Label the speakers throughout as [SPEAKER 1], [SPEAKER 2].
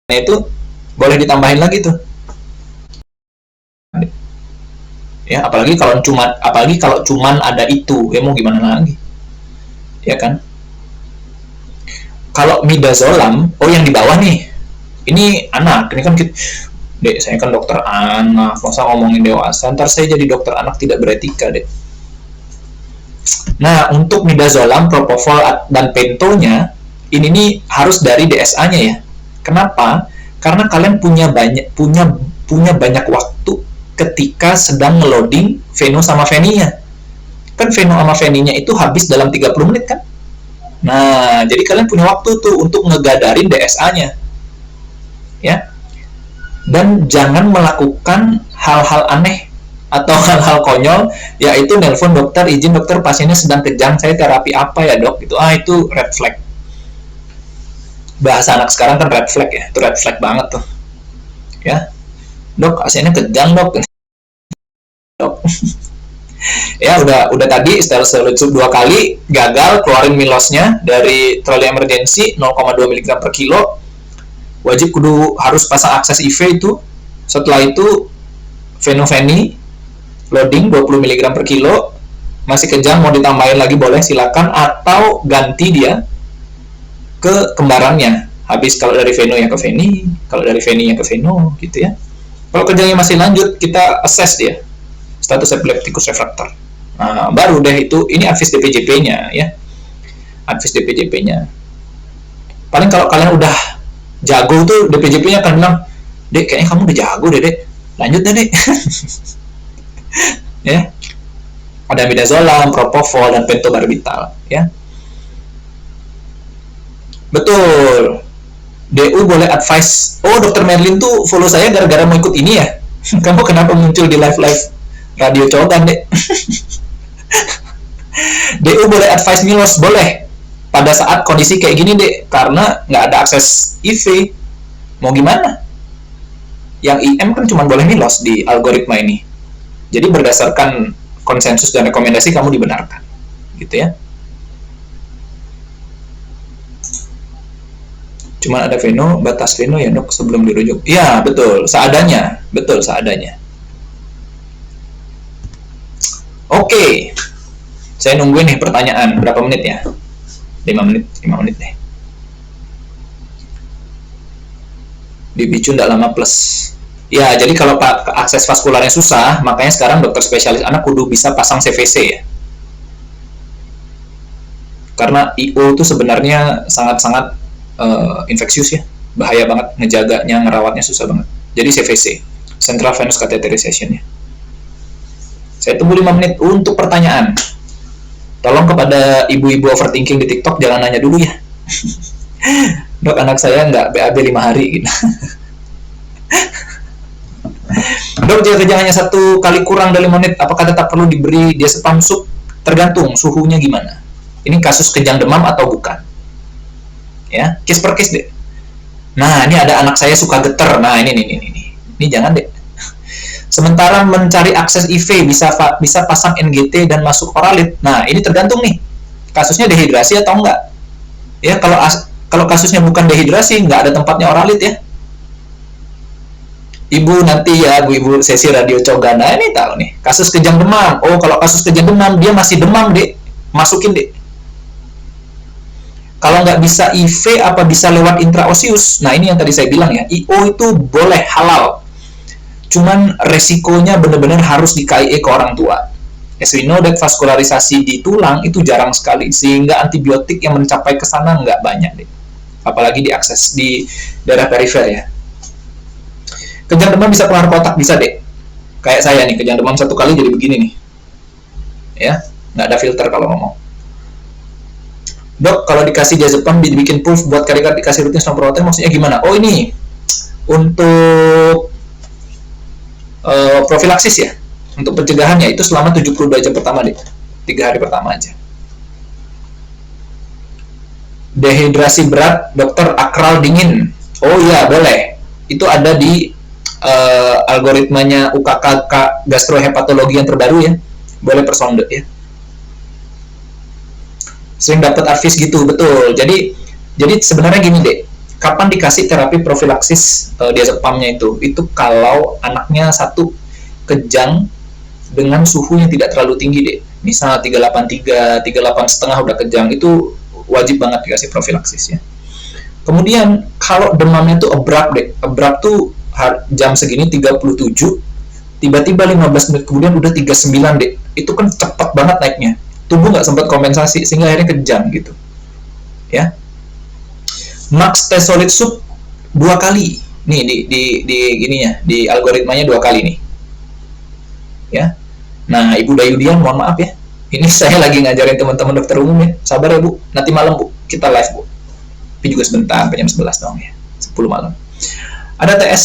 [SPEAKER 1] itu boleh ditambahin lagi tuh. Ya, apalagi kalau cuman ada itu, ya mau gimana lagi? Ya kan? Kalau midazolam, oh yang di bawah nih. Ini anak, ini kan kita, Dek, saya kan dokter anak, masa ngomongin dewasa, ntar saya jadi dokter anak tidak beretika, Dek. Nah, untuk midazolam, propofol, dan pentonya, ini nih harus dari DSA-nya ya. Kenapa? Karena kalian punya banyak waktu ketika sedang ngeloading veno sama veninya. Kan veno sama veninya itu habis dalam 30 menit kan? Nah, jadi kalian punya waktu tuh untuk ngegadarin DSA-nya. Ya. Dan jangan melakukan hal-hal aneh atau hal-hal konyol, yaitu nelpon dokter, izin dokter pasiennya sedang kejang, saya terapi apa ya dok? Itu red flag. Bahasa anak sekarang kan red flag ya, itu red flag banget tuh. Ya, dok pasiennya kejang dok. Ya udah tadi setelah 2 kali gagal keluarin milosnya dari troli emergensi 0,2 mg per kilo, wajib kudu harus pasang akses IV itu. Setelah itu fenoveni loading 20 mg per kilo, masih kejang mau ditambahin lagi boleh silakan, atau ganti dia ke kembarannya. Habis kalau dari veno ya ke veni, kalau dari veni ya ke veno gitu ya. Kalau kejangnya masih lanjut, kita assess dia status epilepticus refractor. Nah, baru deh itu, ini advis DPJP-nya ya. Advis DPJP-nya. Paling kalau kalian udah jago tuh, DPJP-nya akan bilang, Dek, kayaknya kamu udah jago deh, Dek. Lanjut deh, Dek. Ya. Ada midazolam, propofol, dan pentobarbital ya. Betul. DU boleh advice. Oh, Dr. Merlin tuh follow saya gara-gara mau ikut ini ya? Kamu kenapa muncul di live-live radio Cogan, Dek? DU boleh advice milos? Boleh. Pada saat kondisi kayak gini, Dek. Karena nggak ada akses IV. Mau gimana? Yang IM kan cuma boleh milos di algoritma ini. Jadi berdasarkan konsensus dan rekomendasi kamu dibenarkan. Gitu ya. Cuma ada veno, batas veno ya dok sebelum dirujuk. Iya betul, seadanya, betul seadanya. Oke, saya nungguin nih pertanyaan, berapa menit ya? 5 menit deh. Dipicu nggak lama plus. Ya, jadi kalau akses vaskularnya susah, makanya sekarang dokter spesialis anak kudu bisa pasang CVC ya. Karena IO itu sebenarnya sangat-sangat infeksius ya, bahaya banget, ngejaganya, ngerawatnya susah banget. Jadi CVC, Central Venous Catheterization ya. Saya tunggu 5 menit untuk pertanyaan. Tolong kepada ibu-ibu overthinking di TikTok jangan nanya dulu ya. Dok, anak saya nggak BAB 5 hari gitu. Dok, jika kejangannya 1 kali kurang dari 5 menit, apakah tetap perlu diberi diazepam sub? Tergantung suhunya gimana. Ini kasus kejang demam atau bukan? Ya, case per case deh. Nah, ini ada anak saya suka geter. Nah, ini jangan deh. Sementara mencari akses IV bisa pasang NGT dan masuk oralit. Nah, ini tergantung nih. Kasusnya dehidrasi atau enggak. Ya, kalau kasusnya bukan dehidrasi, nggak ada tempatnya oralit ya. Ibu nanti ya, ibu sesi radio Cogana ini tahu nih. Kasus kejang demam. Oh, kalau kasus kejang demam dia masih demam, Dek. Masukin, Dek. Kalau nggak bisa IV, apa bisa lewat intraosius? Nah, ini yang tadi saya bilang ya, IO itu boleh halal. Cuman resikonya benar-benar harus di KIE ke orang tua. As we know that vaskularisasi di tulang itu jarang sekali, sehingga antibiotik yang mencapai ke sana nggak banyak, deh. Apalagi diakses di daerah perifer ya. Kejang demam bisa keluar kotak, bisa deh. Kayak saya nih, kejang demam 1 kali jadi begini nih. Ya, nggak ada filter kalau ngomong. Dok, kalau dikasih diazepam dibikin puff buat kari-kari dikasih rutin sama perawatnya, maksudnya gimana? Oh, ini untuk profilaksis ya, untuk pencegahannya itu selama 72 jam pertama deh, 3 hari pertama aja. Dehidrasi berat, dokter akral dingin. Oh iya, boleh. Itu ada di algoritmanya UKK gastrohepatologi yang terbaru ya, boleh personde ya. Sering dapat advis gitu, betul. Jadi sebenarnya gini deh, Kapan dikasih terapi profilaksis diazepamnya itu kalau anaknya satu kejang dengan suhu yang tidak terlalu tinggi deh, misal 383, 38,5 udah kejang, itu wajib banget dikasih profilaksis ya. Kemudian kalau demamnya tuh abrupt deh, abrupt tuh jam segini 37, tiba-tiba 15 menit kemudian udah 39 deh, itu kan cepat banget naiknya, tubuh nggak sempat kompensasi sehingga akhirnya kejang gitu ya. Max T solid sub 2 kali nih di gininya, di algoritmanya 2 kali nih ya. Nah Ibu Dayudian mohon maaf ya, ini saya lagi ngajarin teman-teman dokter umum ya, sabar ya Bu, nanti malam Bu kita live Bu, tapi juga sebentar, jam 11 dong ya, 10 malam. Ada TS,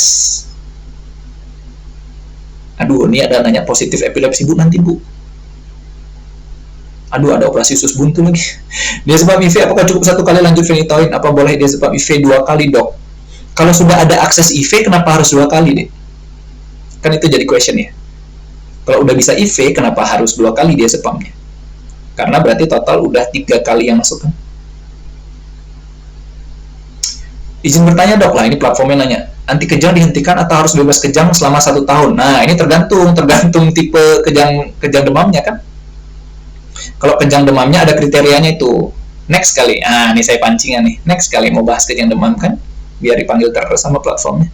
[SPEAKER 1] aduh ini ada nanya positif epilepsi Bu nanti Bu, aduh ada operasi usus buntu lagi. Diazepam IV apakah cukup 1 kali lanjut phenytoin? Apa boleh diazepam IV 2 kali dok? Kalau sudah ada akses IV kenapa harus 2 kali deh? Kan itu jadi question ya. Kalau udah bisa IV kenapa harus 2 kali diazepamnya? Karena berarti total udah 3 kali yang masuk kan. Izin bertanya dok, lah ini platformnya nanya, anti kejang dihentikan atau harus bebas kejang selama 1 tahun? Nah ini tergantung tipe kejang demamnya kan. Kalau kejang demamnya ada kriterianya itu. Next kali, ini saya pancingan nih. Next kali mau bahas kejang demam kan, biar dipanggil terus sama platformnya.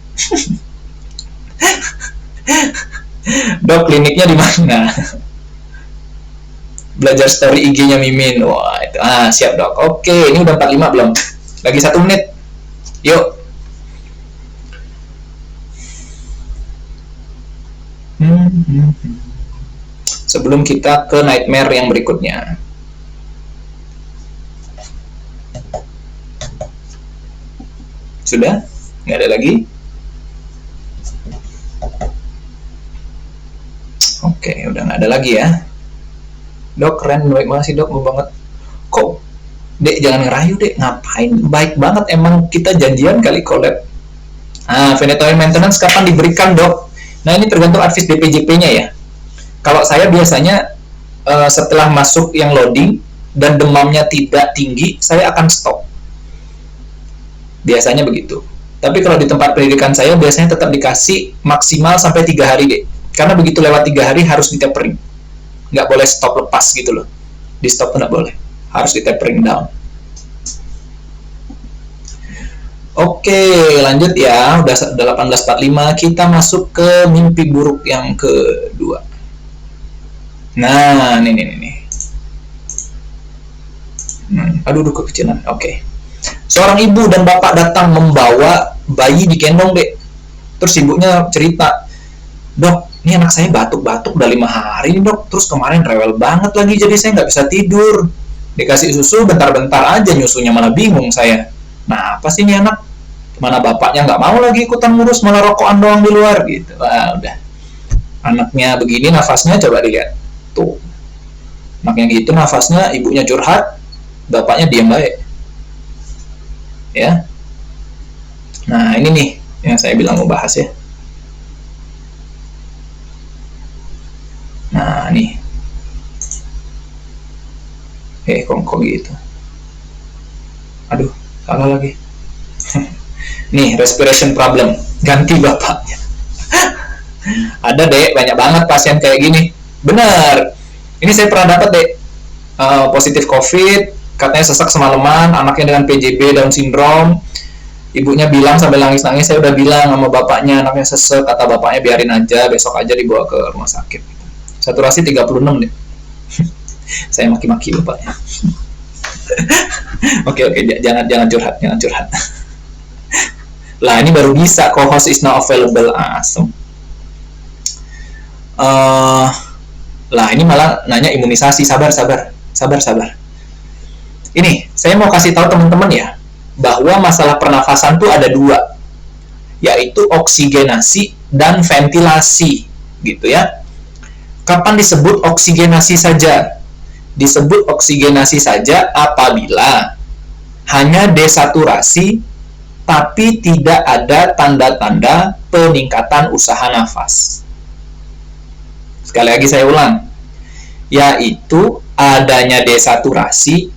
[SPEAKER 1] Dok, kliniknya di mana? Belajar story IG-nya Mimin. Wah, itu. Siap dok. Oke, ini udah 45 belum? Lagi 1 menit. Yuk. Sebelum kita ke nightmare yang berikutnya. Sudah? Nggak ada lagi? Oke, udah nggak ada lagi ya. Dok, keren, baik banget sih dok, mau banget. Kok, dek jangan ngerayu dek, ngapain? Baik banget, emang kita janjian kali collab. Phenytoin maintenance kapan diberikan dok? Nah ini tergantung advis DPJP-nya ya. Kalau saya biasanya setelah masuk yang loading dan demamnya tidak tinggi, saya akan stop. Biasanya begitu. Tapi kalau di tempat pendidikan saya biasanya tetap dikasih maksimal sampai 3 hari deh. Karena begitu lewat 3 hari harus ditapering. Nggak boleh stop lepas gitu loh. Di stop nggak boleh. Harus ditapering down. Oke, lanjut ya. Udah 18.45, kita masuk ke mimpi buruk yang kedua. Nah, nih. Aduh, kekecilan. Oke. Seorang ibu dan bapak datang membawa bayi digendong, dek. Terus ibunya cerita, dok, ini anak saya batuk-batuk udah 5 hari, dok. Terus kemarin rewel banget lagi, jadi saya nggak bisa tidur. Dikasih susu, bentar-bentar aja nyusunya, malah bingung saya. Nah, apa sih ini anak? Mana bapaknya nggak mau lagi ikutan ngurus, malah rokokan doang di luar gitu. Udah. Anaknya begini nafasnya, coba dilihat. Tuh. Anaknya gitu nafasnya, ibunya curhat, bapaknya diam baik. Ya. Nah, ini nih yang saya bilang mau bahas ya. Nah, nih. Kok gitu. Aduh, salah lagi. Nih, respiration problem. Ganti bapaknya. Ada deh, banyak banget pasien kayak gini. Bener. Ini saya pernah dapat deh. Positif COVID, katanya sesak semalaman, anaknya dengan PJB, Down syndrome. Ibunya bilang sambil nangis-nangis, saya udah bilang sama bapaknya, anaknya sesek, kata bapaknya biarin aja, besok aja dibawa ke rumah sakit. Saturasi 36 deh. Saya maki-maki bapaknya. Oke, jangan curhat. Lah ini baru bisa, co-host is not available. Asem. Lah ini malah nanya imunisasi, sabar. Ini saya mau kasih tahu teman-teman ya, bahwa masalah pernafasan tuh ada 2, yaitu oksigenasi dan ventilasi, gitu ya. Kapan disebut oksigenasi saja? Disebut oksigenasi saja apabila hanya desaturasi tapi tidak ada tanda-tanda peningkatan usaha nafas. Sekali lagi saya ulang, yaitu adanya desaturasi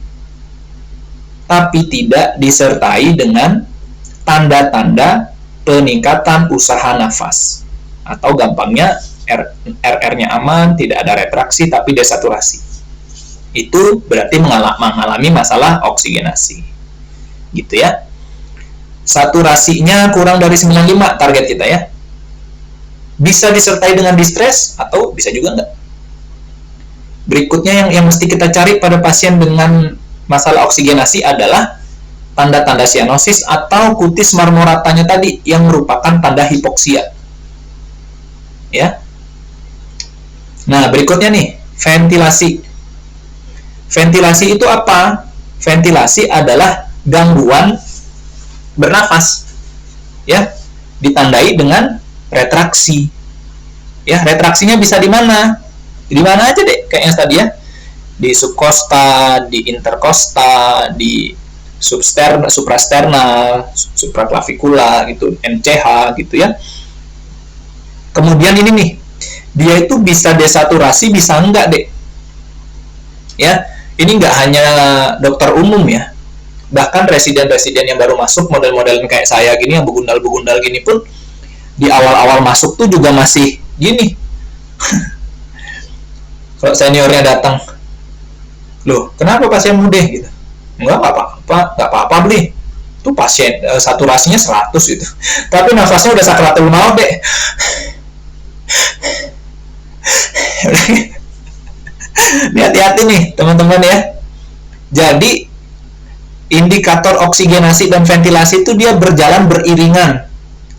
[SPEAKER 1] tapi tidak disertai dengan tanda-tanda peningkatan usaha nafas. Atau gampangnya RR-nya aman, tidak ada retraksi tapi desaturasi. Itu berarti mengalami masalah oksigenasi. Gitu ya. Saturasinya kurang dari 95 target kita ya. Bisa disertai dengan distres atau bisa juga enggak. Berikutnya yang mesti kita cari pada pasien dengan masalah oksigenasi adalah tanda-tanda sianosis atau kutis marmoratanya tadi yang merupakan tanda hipoksia. Ya. Nah, berikutnya nih, ventilasi. Ventilasi itu apa? Ventilasi adalah gangguan bernafas. Ya, ditandai dengan retraksi. Ya, retraksinya bisa di mana? Di mana aja deh, kayaknya tadi ya. Di subkosta, di interkosta, di suprasternal, supraklavikula gitu, MCH gitu ya. Kemudian ini nih, dia itu bisa desaturasi, bisa enggak deh. Ya, ini enggak hanya dokter umum ya. Bahkan residen-residen yang baru masuk, model-model kayak saya gini, yang begundal-begundal gini pun, di awal-awal masuk tuh juga masih gini. Kalau seniornya datang, loh, kenapa pasien mudeh gitu? Enggak apa-apa beli. Tuh pasien saturasinya 100 gitu. Tapi nafasnya udah sakratul maut deh. Hati-hati nih teman-teman ya. Jadi indikator oksigenasi dan ventilasi itu dia berjalan beriringan,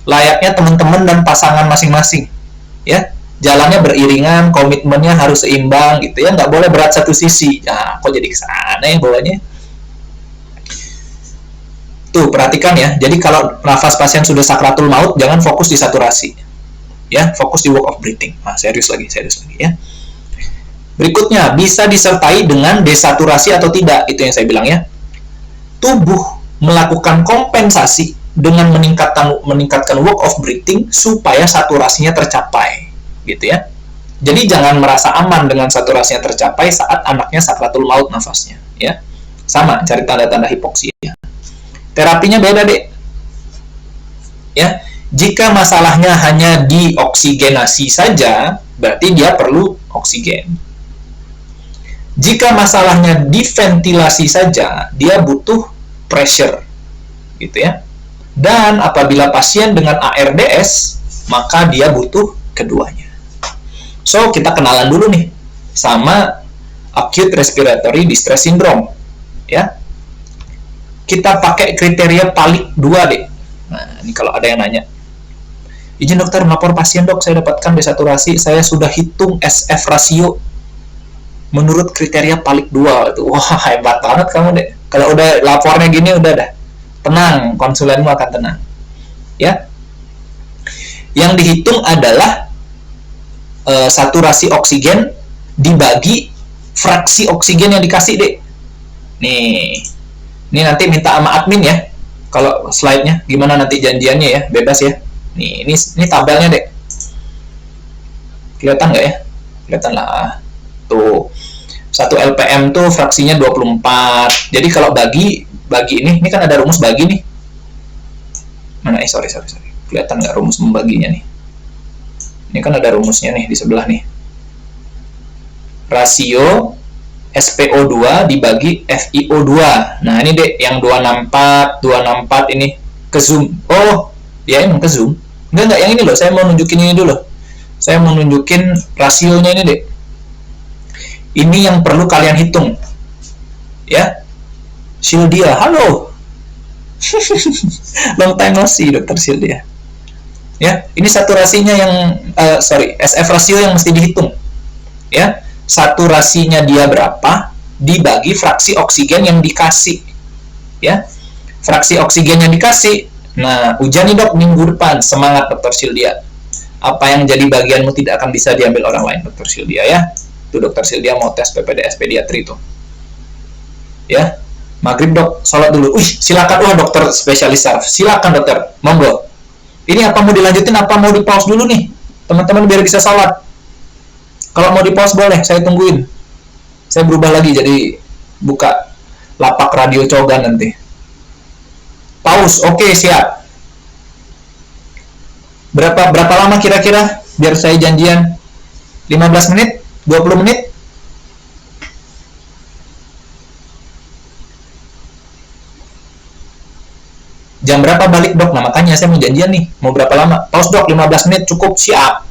[SPEAKER 1] layaknya teman-teman dan pasangan masing-masing ya. Jalannya beriringan, komitmennya harus seimbang gitu ya, nggak boleh berat satu sisi. Nah, kok jadi kesana ya bawahnya. Tuh, perhatikan ya. Jadi kalau nafas pasien sudah sakratul maut, jangan fokus di saturasi. Ya, fokus di work of breathing. Nah, serius lagi ya. Berikutnya, bisa disertai dengan desaturasi atau tidak, itu yang saya bilang ya. Tubuh melakukan kompensasi dengan meningkatkan work of breathing supaya saturasinya tercapai, gitu ya. Jadi jangan merasa aman dengan saturasinya tercapai saat anaknya sakratul maut nafasnya, ya. Sama, cari tanda-tanda hipoksia. Terapinya beda deh. Ya, jika masalahnya hanya di oksigenasi saja, berarti dia perlu oksigen. Jika masalahnya di ventilasi saja, dia butuh pressure, gitu ya. Dan apabila pasien dengan ARDS, maka dia butuh keduanya. So, kita kenalan dulu nih sama acute respiratory distress syndrome, ya. Kita pakai kriteria PALIK 2 deh. Nah, ini kalau ada yang nanya. Izin dokter, melapor pasien dok, saya dapatkan desaturasi, saya sudah hitung SF rasio menurut kriteria PALIK 2 itu. Wah, hebat banget kamu deh. Kalau udah lapornya gini udah dah. Tenang, konsulenmu akan tenang. Ya. Yang dihitung adalah saturasi oksigen dibagi fraksi oksigen yang dikasih deh. Nih. Ini nanti minta sama admin ya. Kalau slide-nya gimana nanti janjiannya ya, bebas ya. Nih, ini tabelnya deh. Kelihatan nggak ya? Kelihatan lah. Tuh. 1 LPM tuh fraksinya 24. Jadi kalau bagi ini kan ada rumus bagi nih. Mana sorry. Kelihatan nggak rumus membaginya nih? Ini kan ada rumusnya nih di sebelah nih. Rasio SPO2 dibagi FiO2. Nah, ini deh yang 264 ini ke zoom. Oh, ya emang ke zoom. Enggak yang ini loh, saya mau nunjukin ini dulu. Saya mau nunjukin rasionya ini deh. Ini yang perlu kalian hitung. Ya. Sildia, halo. Long time no see, Dr. Sildia. Ya, ini saturasinya yang SF rasio yang mesti dihitung. Ya. Saturasinya dia berapa dibagi fraksi oksigen yang dikasih, ya. Fraksi oksigen yang dikasih. Nah, ujian nih dok minggu depan, semangat Dr. Sildia. Apa yang jadi bagianmu tidak akan bisa diambil orang lain, Dr. Sildia ya. Tuh Dr. Sildia mau tes PPDS pediatri itu, ya. Maghrib dok, sholat dulu. Silakan, wah dokter spesialis saraf. Silakan dokter, monggo. Ini apa mau dilanjutin, apa mau di pause dulu nih, teman-teman biar bisa sholat. Kalau mau di pause boleh, saya tungguin. Saya berubah lagi jadi buka lapak radio cogan nanti. Pause. Oke, siap. Berapa lama kira-kira biar saya janjian? 15 menit? 20 menit? Jam berapa balik, Dok? Nah, makanya saya mau janjian nih. Mau berapa lama? Pause, Dok. 15 menit cukup. Siap.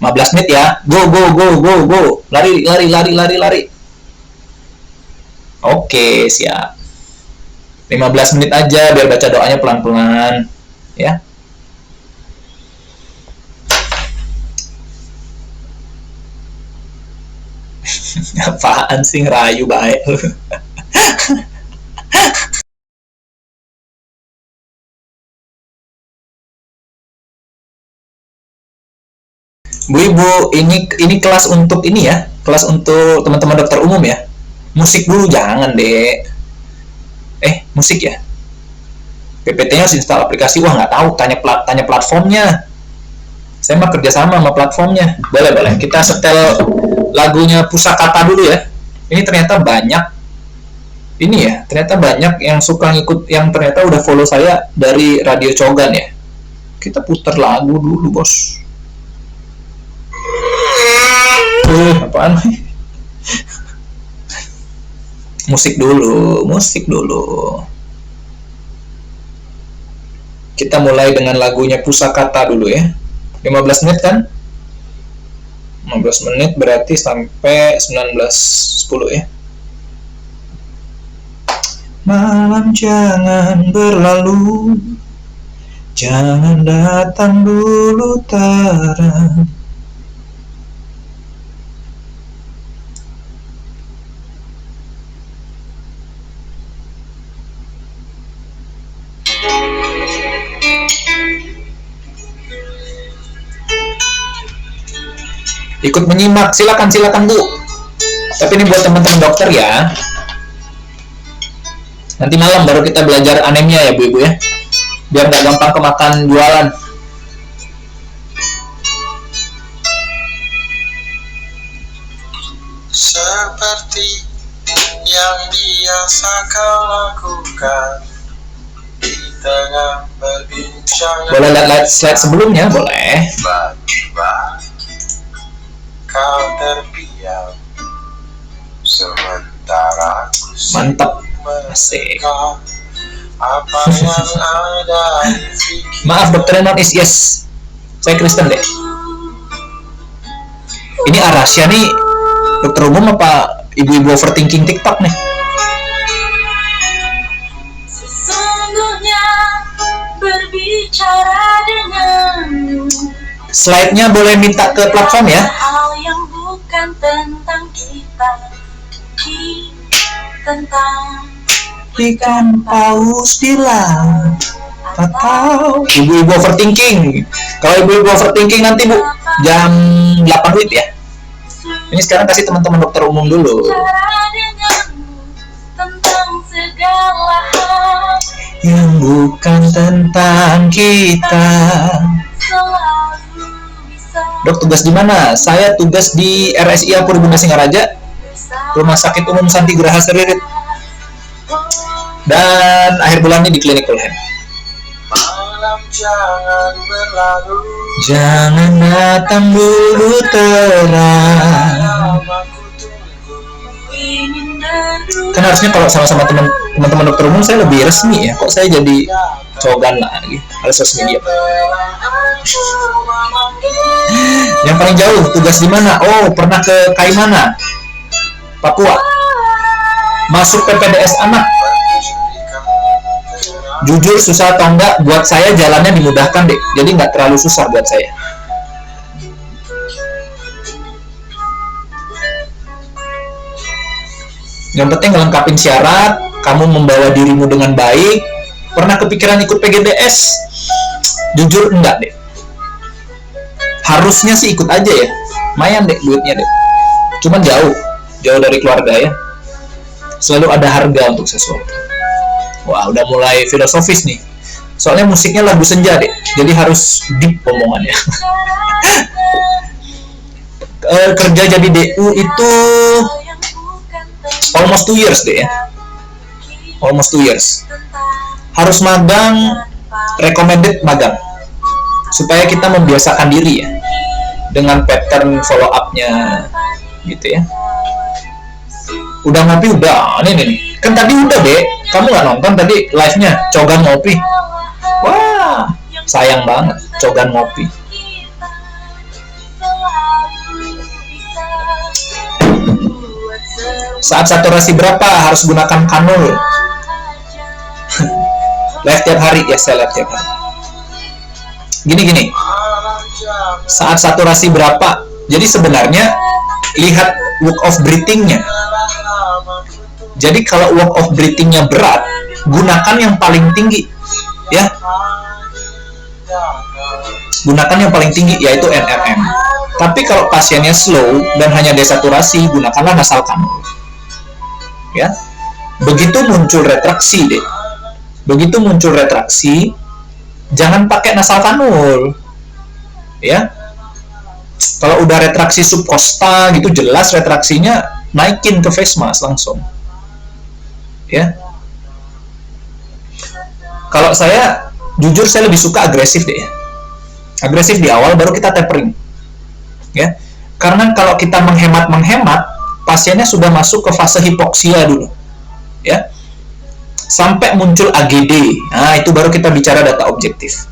[SPEAKER 1] 15 menit ya. Go, go, go, go, go. Lari, lari, lari, lari, lari. Oke, siap. 15 menit aja biar baca doanya pelan-pelan. Ya. Apaan sih, ngerayu baik. Bu Ibu, ini kelas untuk ini ya, kelas untuk teman-teman dokter umum ya. Musik dulu jangan, Dek. Musik ya. PPT-nya harus install aplikasi. Wah, nggak tahu, tanya platformnya. Saya mah kerjasama sama platformnya. Boleh, boleh. Kita setel lagunya Pusakata dulu ya. Ini ternyata banyak. Ini ya, ternyata banyak yang suka ngikut, yang ternyata udah follow saya dari Radio Cogan ya. Kita putar lagu dulu, bos. Apaan? Musik dulu, musik dulu. Kita mulai dengan lagunya Pusakata dulu ya. 15 menit kan? 15 menit berarti sampai 19.10 ya. Malam jangan berlalu, jangan datang dulu terang. Ikut menyimak, silakan Bu. Tapi ini buat teman-teman dokter ya. Nanti malam baru kita belajar anemia ya Bu Ibu ya, biar nggak gampang kemakan jualan.
[SPEAKER 2] Seperti yang biasa kau lakukan di tengah perbincangan.
[SPEAKER 1] Boleh lihat slide sebelumnya, boleh.
[SPEAKER 2] Tiba-tiba kau terdiam, sementara aku
[SPEAKER 1] mantap, asik.
[SPEAKER 2] Apa yang ada di pikiran.
[SPEAKER 1] Maaf dokter non is yes, saya Kristen deh. Ini Arasya nih dokter umum apa ibu-ibu overthinking TikTok nih?
[SPEAKER 3] Sesungguhnya berbicara denganmu.
[SPEAKER 1] Slide-nya boleh minta ke platform ya.
[SPEAKER 3] Hal yang bukan tentang kita, tentang
[SPEAKER 1] Ikan paus di laut atau ibu-ibu overthinking. Kalau ibu-ibu overthinking nanti Bu jam 8 WIB ya. Ini sekarang kasih teman-teman dokter umum dulu.
[SPEAKER 3] tentang segala hal
[SPEAKER 1] Yang bukan tentang kita.
[SPEAKER 3] selalu bisa
[SPEAKER 1] Dok, tugas di mana? Saya tugas di RSIA Purwibunda Singaraja, Rumah Sakit Umum Santi Graha Seririt. Dan akhir bulannya di Klinik Kulhen.
[SPEAKER 2] Malam jangan berlalu,
[SPEAKER 1] Jangan datang dulu terang.
[SPEAKER 2] aku tunggu.
[SPEAKER 3] ingin berdua.
[SPEAKER 1] Kan harusnya kalau sama-sama teman-teman dokter umum saya lebih resmi ya. Kok saya jadi cogan lagi? Harus resmi dia. Yang paling jauh tugas di mana? Oh, pernah ke Kaimana, Papua. Masuk PPDS anak. Jujur susah atau enggak, buat saya jalannya dimudahkan deh. Jadi nggak terlalu susah buat saya. Yang penting ngelengkapin syarat, kamu membawa dirimu dengan baik. Pernah kepikiran ikut PGDS? Jujur enggak deh. Harusnya sih ikut aja ya. Lumayan deh duitnya deh. Cuman jauh dari keluarga ya. Selalu ada harga untuk sesuatu. Wah, udah mulai filosofis nih. Soalnya musiknya lagu senja deh. Jadi harus deep omongannya. Kerja jadi DU itu almost 2 years deh ya. Almost 2 years. harus magang, recommended magang, supaya kita membiasakan diri ya dengan pattern follow up-nya gitu ya. Udah ngopi udah, nih kan tadi udah deh, kamu nggak nonton tadi live-nya Cogan ngopi. Wah, sayang banget Cogan ngopi. Saat saturasi berapa harus gunakan kanul? Live tiap hari ya, saya live tiap hari. Gini. Saat saturasi berapa? Jadi sebenarnya lihat work of breathing-nya. Jadi kalau work of breathing-nya berat, gunakan yang paling tinggi, ya. Gunakan yang paling tinggi yaitu NRM. Tapi kalau pasiennya slow dan hanya desaturasi, gunakanlah nasal kanul. Ya. Begitu muncul retraksi deh. Begitu muncul retraksi, jangan pakai nasal kanul. Ya. Kalau udah retraksi subkosta gitu jelas retraksinya, naikin ke face mask langsung. Ya. Kalau saya jujur saya lebih suka agresif deh ya. Agresif di awal baru kita tapering. Ya. Karena kalau kita menghemat, pasiennya sudah masuk ke fase hipoksia dulu. Ya. Sampai muncul AGD. Nah, itu baru kita bicara data objektif.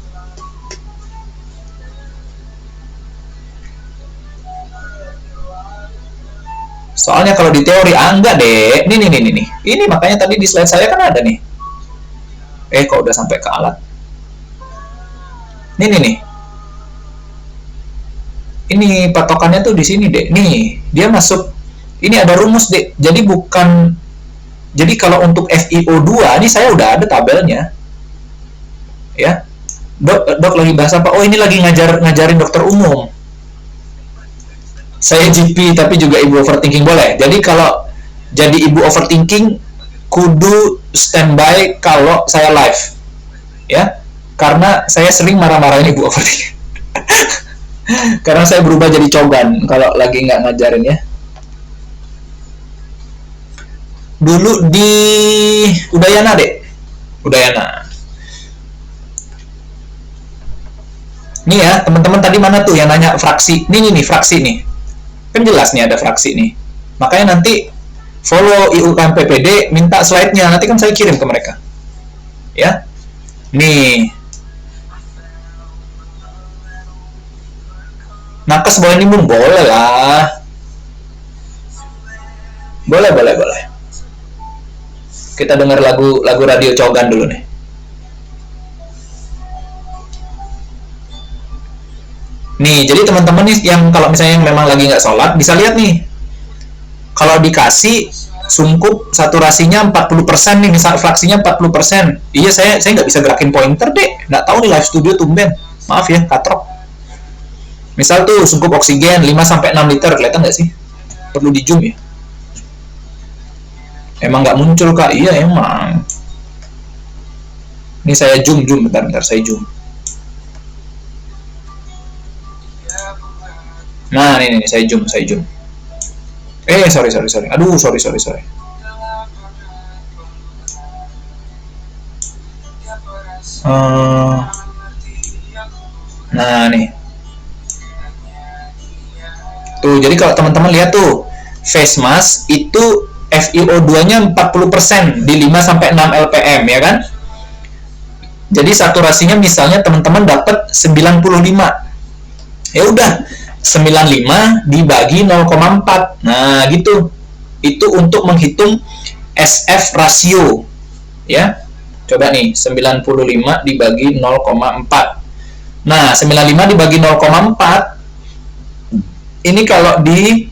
[SPEAKER 1] Soalnya kalau di teori enggak deh. Nih. Ini makanya tadi di slide saya kan ada nih. Kok udah sampai ke alat. Nih. Ini patokannya tuh di sini deh. Nih, dia masuk. Ini ada rumus deh. Jadi kalau untuk FiO2 ini saya udah ada tabelnya. Ya. Dok lagi bahas apa? Oh, ini lagi ngajarin dokter umum. Saya GP tapi juga ibu overthinking boleh. Jadi kalau jadi ibu overthinking kudu standby kalau saya live. Ya. Karena saya sering marah-marahin ibu overthinking. Karena saya berubah jadi cogan kalau lagi nggak ngajarin ya. Dulu di Udayana deh. Udayana. Nih ya, teman-teman tadi mana tuh yang nanya fraksi? Nih fraksi nih. Kan jelas nih ada fraksi nih. Makanya nanti follow IUKMPPD, minta slide-nya, nanti kan saya kirim ke mereka. Ya. Nih. Nakes boleh nimbun? Boleh lah. Boleh. Kita dengar lagu radio Cogan dulu nih. Nih, jadi teman-teman nih yang kalau misalnya yang memang lagi nggak sholat, bisa lihat nih. Kalau dikasih sungkup saturasinya 40% nih, misal fraksinya 40%. Iya, saya nggak bisa gerakin pointer deh. Nggak tahu nih live studio tumben. Maaf ya, katrok. Misal tuh sungkup oksigen 5-6 liter, kelihatan nggak sih? Perlu di zoom ya. Emang nggak muncul kak? Iya emang. Ini saya zoom, bentar saya zoom. Nah ini saya zoom. Sorry. Aduh sorry. Nah nih. Tuh jadi kalau teman-teman lihat tuh face mask itu FiO2-nya 40% di 5-6 LPM ya kan? Jadi saturasinya misalnya teman-teman dapat 95. Ya udah 95 dibagi 0,4. Nah, gitu. Itu untuk menghitung SF rasio. Ya. Coba nih, 95 dibagi 0,4. Nah, 95 dibagi 0,4 ini kalau di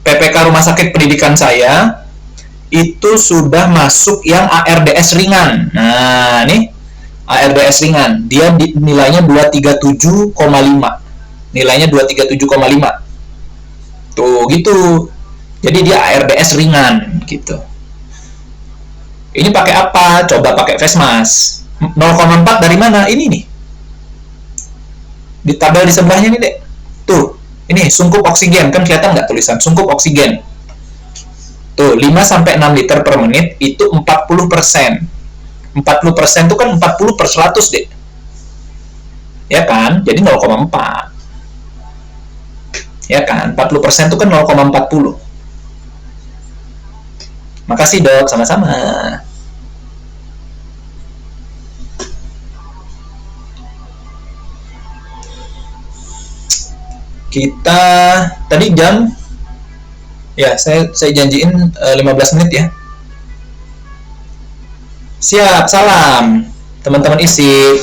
[SPEAKER 1] PPK Rumah Sakit Pendidikan saya itu sudah masuk yang ARDS ringan. Nah, nih ARDS ringan, dia nilainya 237,5. Nilainya 237,5. Tuh, gitu. Jadi dia ARDS ringan gitu. Ini pakai apa? Coba pakai face mask. 0,4 dari mana? Ini nih. Di tabel di sebelahnya nih, Dek. Tuh. Ini sungkup oksigen, kan kelihatan nggak tulisan sungkup oksigen. Tuh, 5-6 liter per menit itu 40%. 40% itu kan 40 per 100 deh. Ya kan? Jadi 0,4. Ya kan? 40% itu kan 0,40. Makasih dok, sama-sama. Kita tadi jam, ya saya janjiin 15 menit ya. Siap, salam teman-teman isi.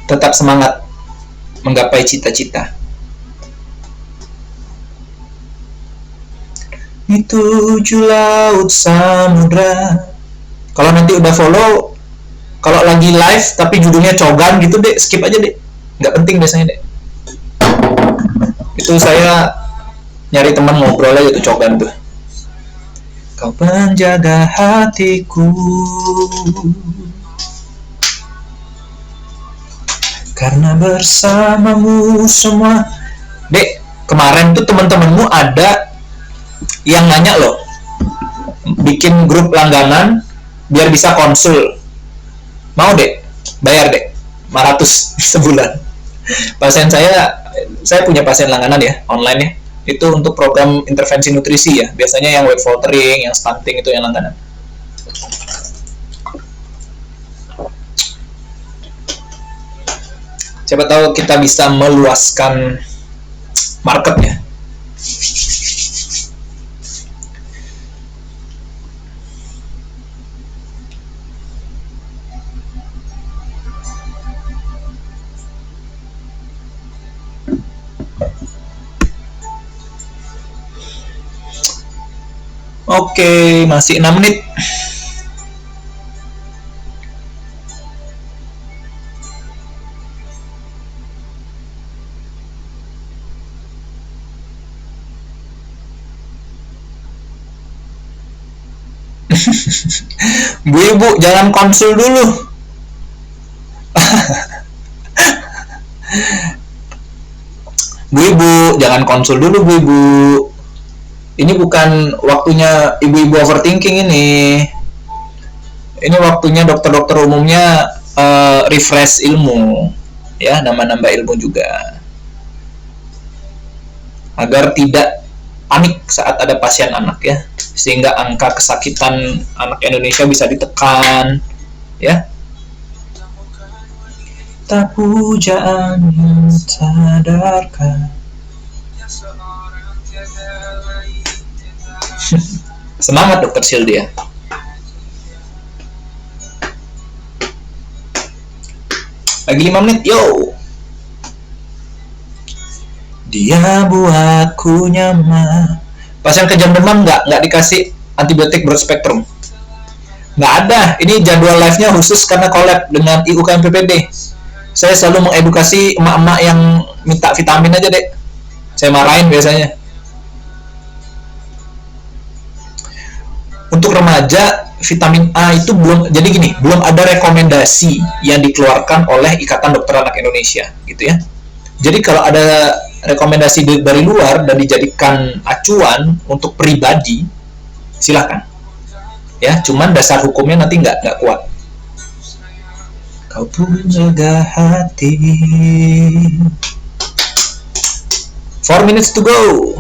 [SPEAKER 1] Tetap semangat menggapai cita-cita. Di 7 laut samudra. Kalau nanti udah follow, kalau lagi live tapi judulnya cogan gitu deh, skip aja deh. Nggak penting biasanya deh. Itu saya nyari teman ngobrol aja tuh cogan tuh. Kau penjaga hatiku, karena bersamamu semua. Dek, kemarin tuh teman-temanmu ada yang nanya loh, bikin grup langganan biar bisa konsul. Mau dek, bayar dek 500 sebulan. Pasien saya punya pasien langganan ya, online ya. Itu untuk program intervensi nutrisi ya. Biasanya yang weight faltering, yang stunting itu yang langganan. Siapa tahu kita bisa meluaskan marketnya. Oke, masih 6 menit. Bu Ibu, jangan konsul dulu. Bu Ibu, jangan konsul dulu Bu Ibu. Ini bukan waktunya ibu-ibu overthinking ini. Ini waktunya dokter-dokter umumnya refresh ilmu, ya, nambah-nambah ilmu juga, agar tidak panik saat ada pasien anak ya, sehingga angka kesakitan anak Indonesia bisa ditekan, ya. Tak pujaan yang sadarkan. Semangat dokter Sildia. Lagi 5 menit, yo. Dia buatku nyaman. Pasien kejang demam nggak dikasih antibiotik broad spectrum. Nggak ada. Ini jadwal live-nya khusus karena collab dengan IUKM PPD. Saya selalu mengedukasi emak-emak yang minta vitamin aja deh. Saya marahin biasanya. Untuk remaja, vitamin A itu belum, jadi gini, belum ada rekomendasi yang dikeluarkan oleh Ikatan Dokter Anak Indonesia, gitu ya. Jadi kalau ada rekomendasi dari luar dan dijadikan acuan untuk pribadi, silakan. Ya, cuman dasar hukumnya nanti nggak kuat. Kau pun jaga hati. 4 minutes to go.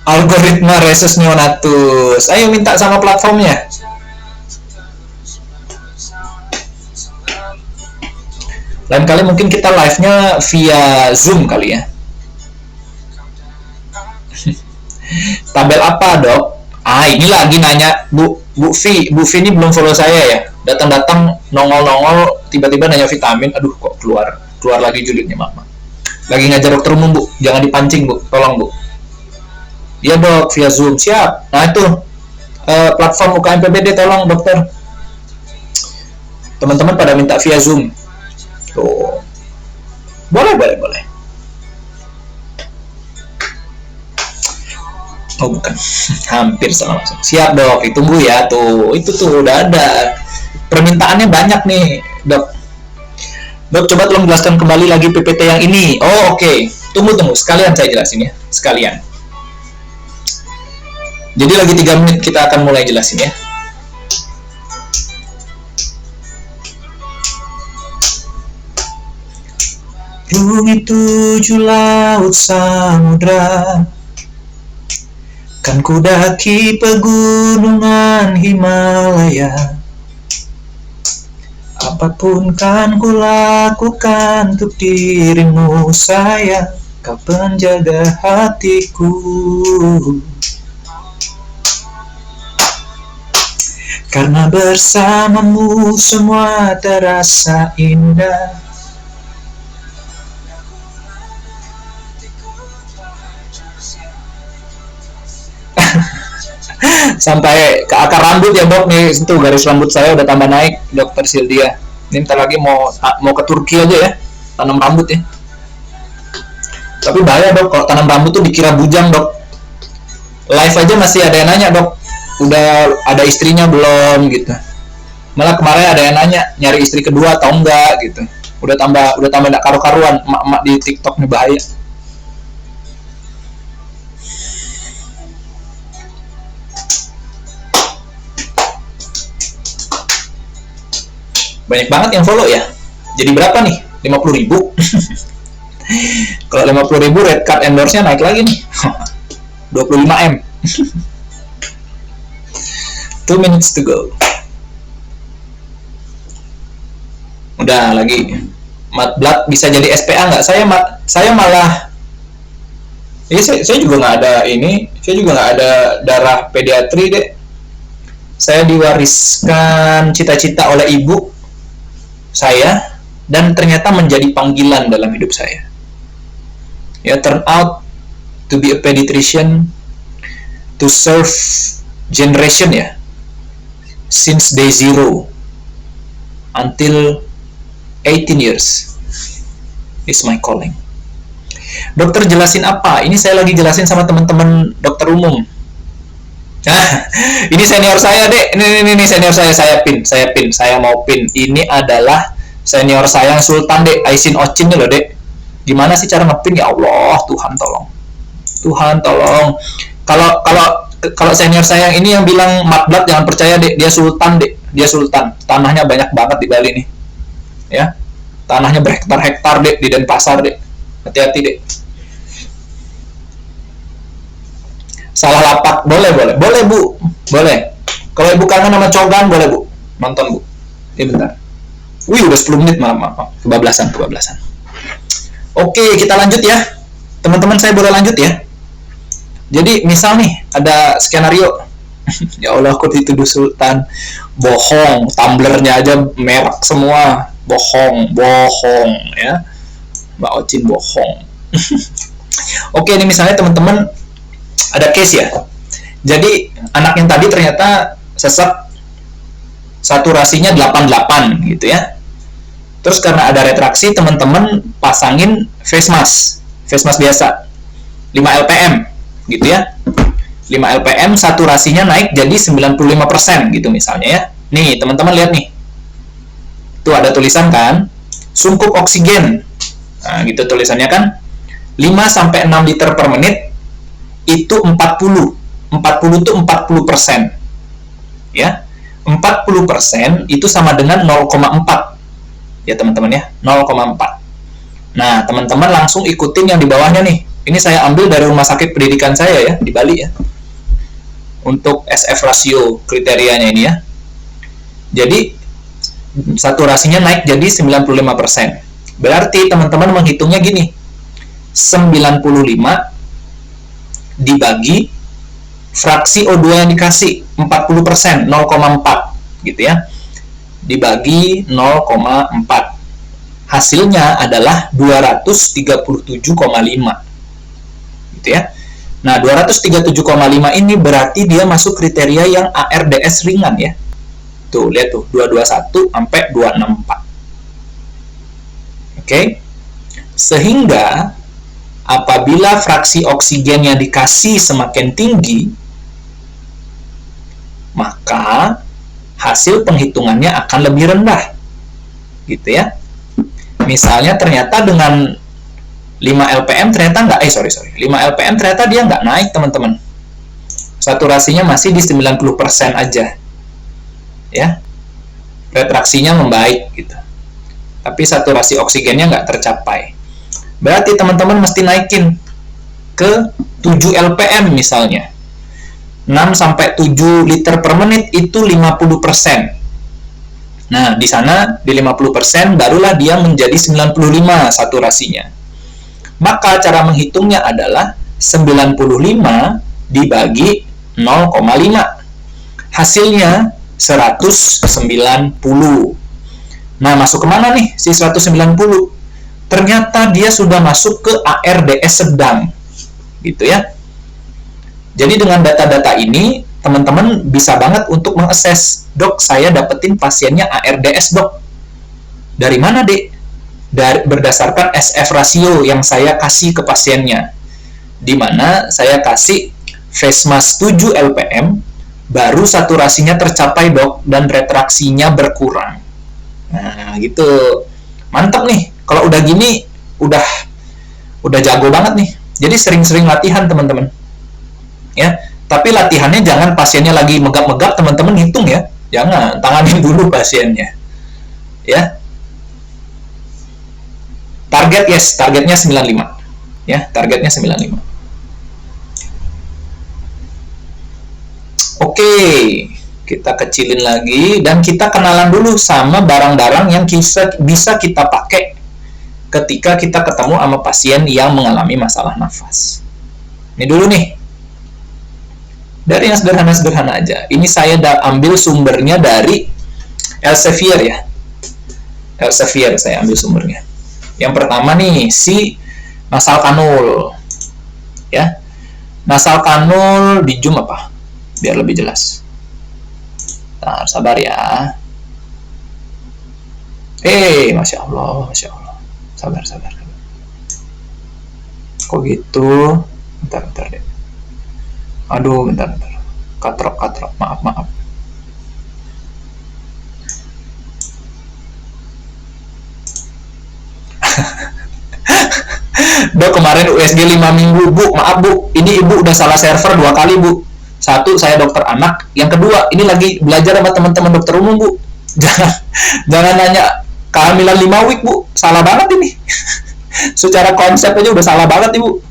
[SPEAKER 1] Algoritma Rhesus neonatus. Ayo minta sama platformnya. Lain kali mungkin kita live-nya via Zoom kali ya. Tabel apa dok? Ini lagi nanya Bu V ini belum follow saya ya. Datang-datang nongol tiba-tiba nanya vitamin. Aduh kok keluar lagi julidnya mama. Lagi ngajar dokter umum Bu, jangan dipancing Bu, tolong Bu. Iya dok, via Zoom, siap. Nah itu platform UKM PPD, tolong dokter. Teman-teman pada minta via Zoom. Tuh. Boleh. Oh bukan, hampir salah masuk. Siap dok, ditunggu ya tuh. Itu tuh udah ada. Permintaannya banyak nih dok. Dok, coba tolong jelaskan kembali lagi PPT yang ini. Oh, oke. Tunggu. Sekalian saya jelasin ya. Sekalian. Jadi lagi 3 menit kita akan mulai jelasin ya. Rumit 7 laut samudra, kan ku daki pegunungan Himalaya. Apapun kan ku lakukan untuk dirimu sayang, kau penjaga hatiku. Karena bersamamu semua terasa indah. Sampai ke akar rambut ya dok nih, itu garis rambut saya udah tambah naik, dokter Sildia. Ini ntar lagi mau ke Turki aja ya, tanam rambut ya. Tapi bahaya dok, kalau tanam rambut tuh dikira bujang dok. Live aja masih ada yang nanya dok, udah ada istrinya belum gitu. Malah kemarin ada yang nanya nyari istri kedua atau enggak gitu. Udah tambah enggak karu-karuan, emak-emak di TikTok nih bahaya. Banyak banget yang follow ya. Jadi berapa nih? 50.000. Kalau 50.000 red card endorse-nya naik lagi nih. 25M. 2 minutes to go. Udah lagi. Mat blood bisa jadi SPA nggak? Saya malah saya juga nggak ada ini. Saya juga nggak ada darah pediatri deh. Saya diwariskan cita-cita oleh ibu saya dan ternyata menjadi panggilan dalam hidup saya. Ya, turn out to be a pediatrician to serve generation ya. Since day 0 until 18 years is my calling. Dokter jelasin apa? Ini saya lagi jelasin sama teman-teman dokter umum. Nah, ini senior saya dek. Ini senior saya pin. Saya mau pin. Ini adalah senior saya yang Sultan dek. Aisin Ocin nih loh dek. Gimana sih cara ngepin? Ya Allah, Tuhan tolong. Kalau senior saya yang ini yang bilang matblat jangan percaya dek. Dia Sultan dek. Dia Sultan. Tanahnya banyak banget di Bali nih. Ya, tanahnya berhektar-hektar dek di Denpasar dek. Hati-hati dek. Salah lapak boleh bu, boleh. Kalau ibu kangen sama Cogan boleh bu, nonton bu. Ini bentar. Wih udah 10 menit maaf. Kebablasan. Oke kita lanjut ya, teman-teman saya boleh lanjut ya. Jadi misal nih ada skenario, ya Allah aku dituduh Sultan, bohong, tumblernya aja merek semua, bohong ya, Mbak Ocin bohong. Oke ini misalnya teman-teman ada case ya. Jadi anak yang tadi ternyata sesek saturasinya 88 gitu ya. Terus karena ada retraksi teman-teman pasangin face mask biasa 5 LPM gitu ya. 5 LPM saturasinya naik jadi 95% gitu misalnya ya. Nih teman-teman lihat nih. Tuh ada tulisan kan, sungkup oksigen. Nah gitu tulisannya kan. 5 sampai 6 liter per menit itu 40 itu 40%. Ya. 40% itu sama dengan 0,4. Ya teman-teman ya, 0,4. Nah, teman-teman langsung ikutin yang di bawahnya nih. Ini saya ambil dari rumah sakit pendidikan saya ya, di Bali ya. Untuk SF rasio kriterianya ini ya. Jadi saturasinya naik jadi 95%. Berarti teman-teman menghitungnya gini. 95 dibagi fraksi O2 yang dikasih 40%, 0,4 gitu ya, dibagi 0,4 hasilnya adalah 237,5 gitu ya. Nah 237,5 ini berarti dia masuk kriteria yang ARDS ringan ya. Tuh lihat tuh 221 sampai 264. Oke. Sehingga apabila fraksi oksigen yang dikasih semakin tinggi, maka hasil penghitungannya akan lebih rendah. Gitu ya. Misalnya ternyata dengan 5 LPM ternyata nggak, 5 LPM ternyata dia nggak naik teman-teman. Saturasinya masih di 90% aja. Ya. Retraksinya membaik gitu. Tapi saturasi oksigennya nggak tercapai. Berarti teman-teman mesti naikin ke 7 LPM misalnya. 6-7 liter per menit itu 50%. Nah, di sana di 50% barulah dia menjadi 95 saturasinya. Maka cara menghitungnya adalah 95 dibagi 0,5. Hasilnya 190. Nah, masuk kemana nih si 190? Ternyata dia sudah masuk ke ARDS sedang. Gitu ya. Jadi dengan data-data ini, teman-teman bisa banget untuk mengakses, dok, saya dapetin pasiennya ARDS, dok. Dari mana, dek? Berdasarkan SF rasio yang saya kasih ke pasiennya. Di mana saya kasih Vesmas 7 LPM, baru saturasinya tercapai, dok, dan retraksinya berkurang. Nah, gitu. Mantap nih. Kalau udah gini, udah jago banget nih. Jadi sering-sering latihan, teman-teman. Ya, tapi latihannya jangan pasiennya lagi megap-megap, teman-teman hitung ya. Jangan, tanganin dulu pasiennya. Ya. Targetnya 95. Ya, targetnya 95. Oke, kita kecilin lagi dan kita kenalan dulu sama barang-barang yang bisa kita pakai ketika kita ketemu sama pasien yang mengalami masalah nafas. Ini dulu nih. Dari yang sederhana-sederhana aja. Ini saya ambil sumbernya dari Elsevier ya. Elsevier saya ambil sumbernya. Yang pertama nih, si nasal kanul. Ya. Nasal kanul di zoom apa? Biar lebih jelas. Nah, sabar ya. Masya Allah. Sabar. Kok gitu? Bentar deh. Aduh, bentar. Katrok. Maaf. Dok, kemarin USG 5 minggu, Bu. Maaf, Bu. Ini Ibu udah salah server 2 kali, Bu. 1, saya dokter anak. Yang kedua, ini lagi belajar sama teman-teman dokter umum, Bu. Jangan nanya kehamilan 5 week, Bu. Salah banget ini. Secara konsep aja udah salah banget, Ibu.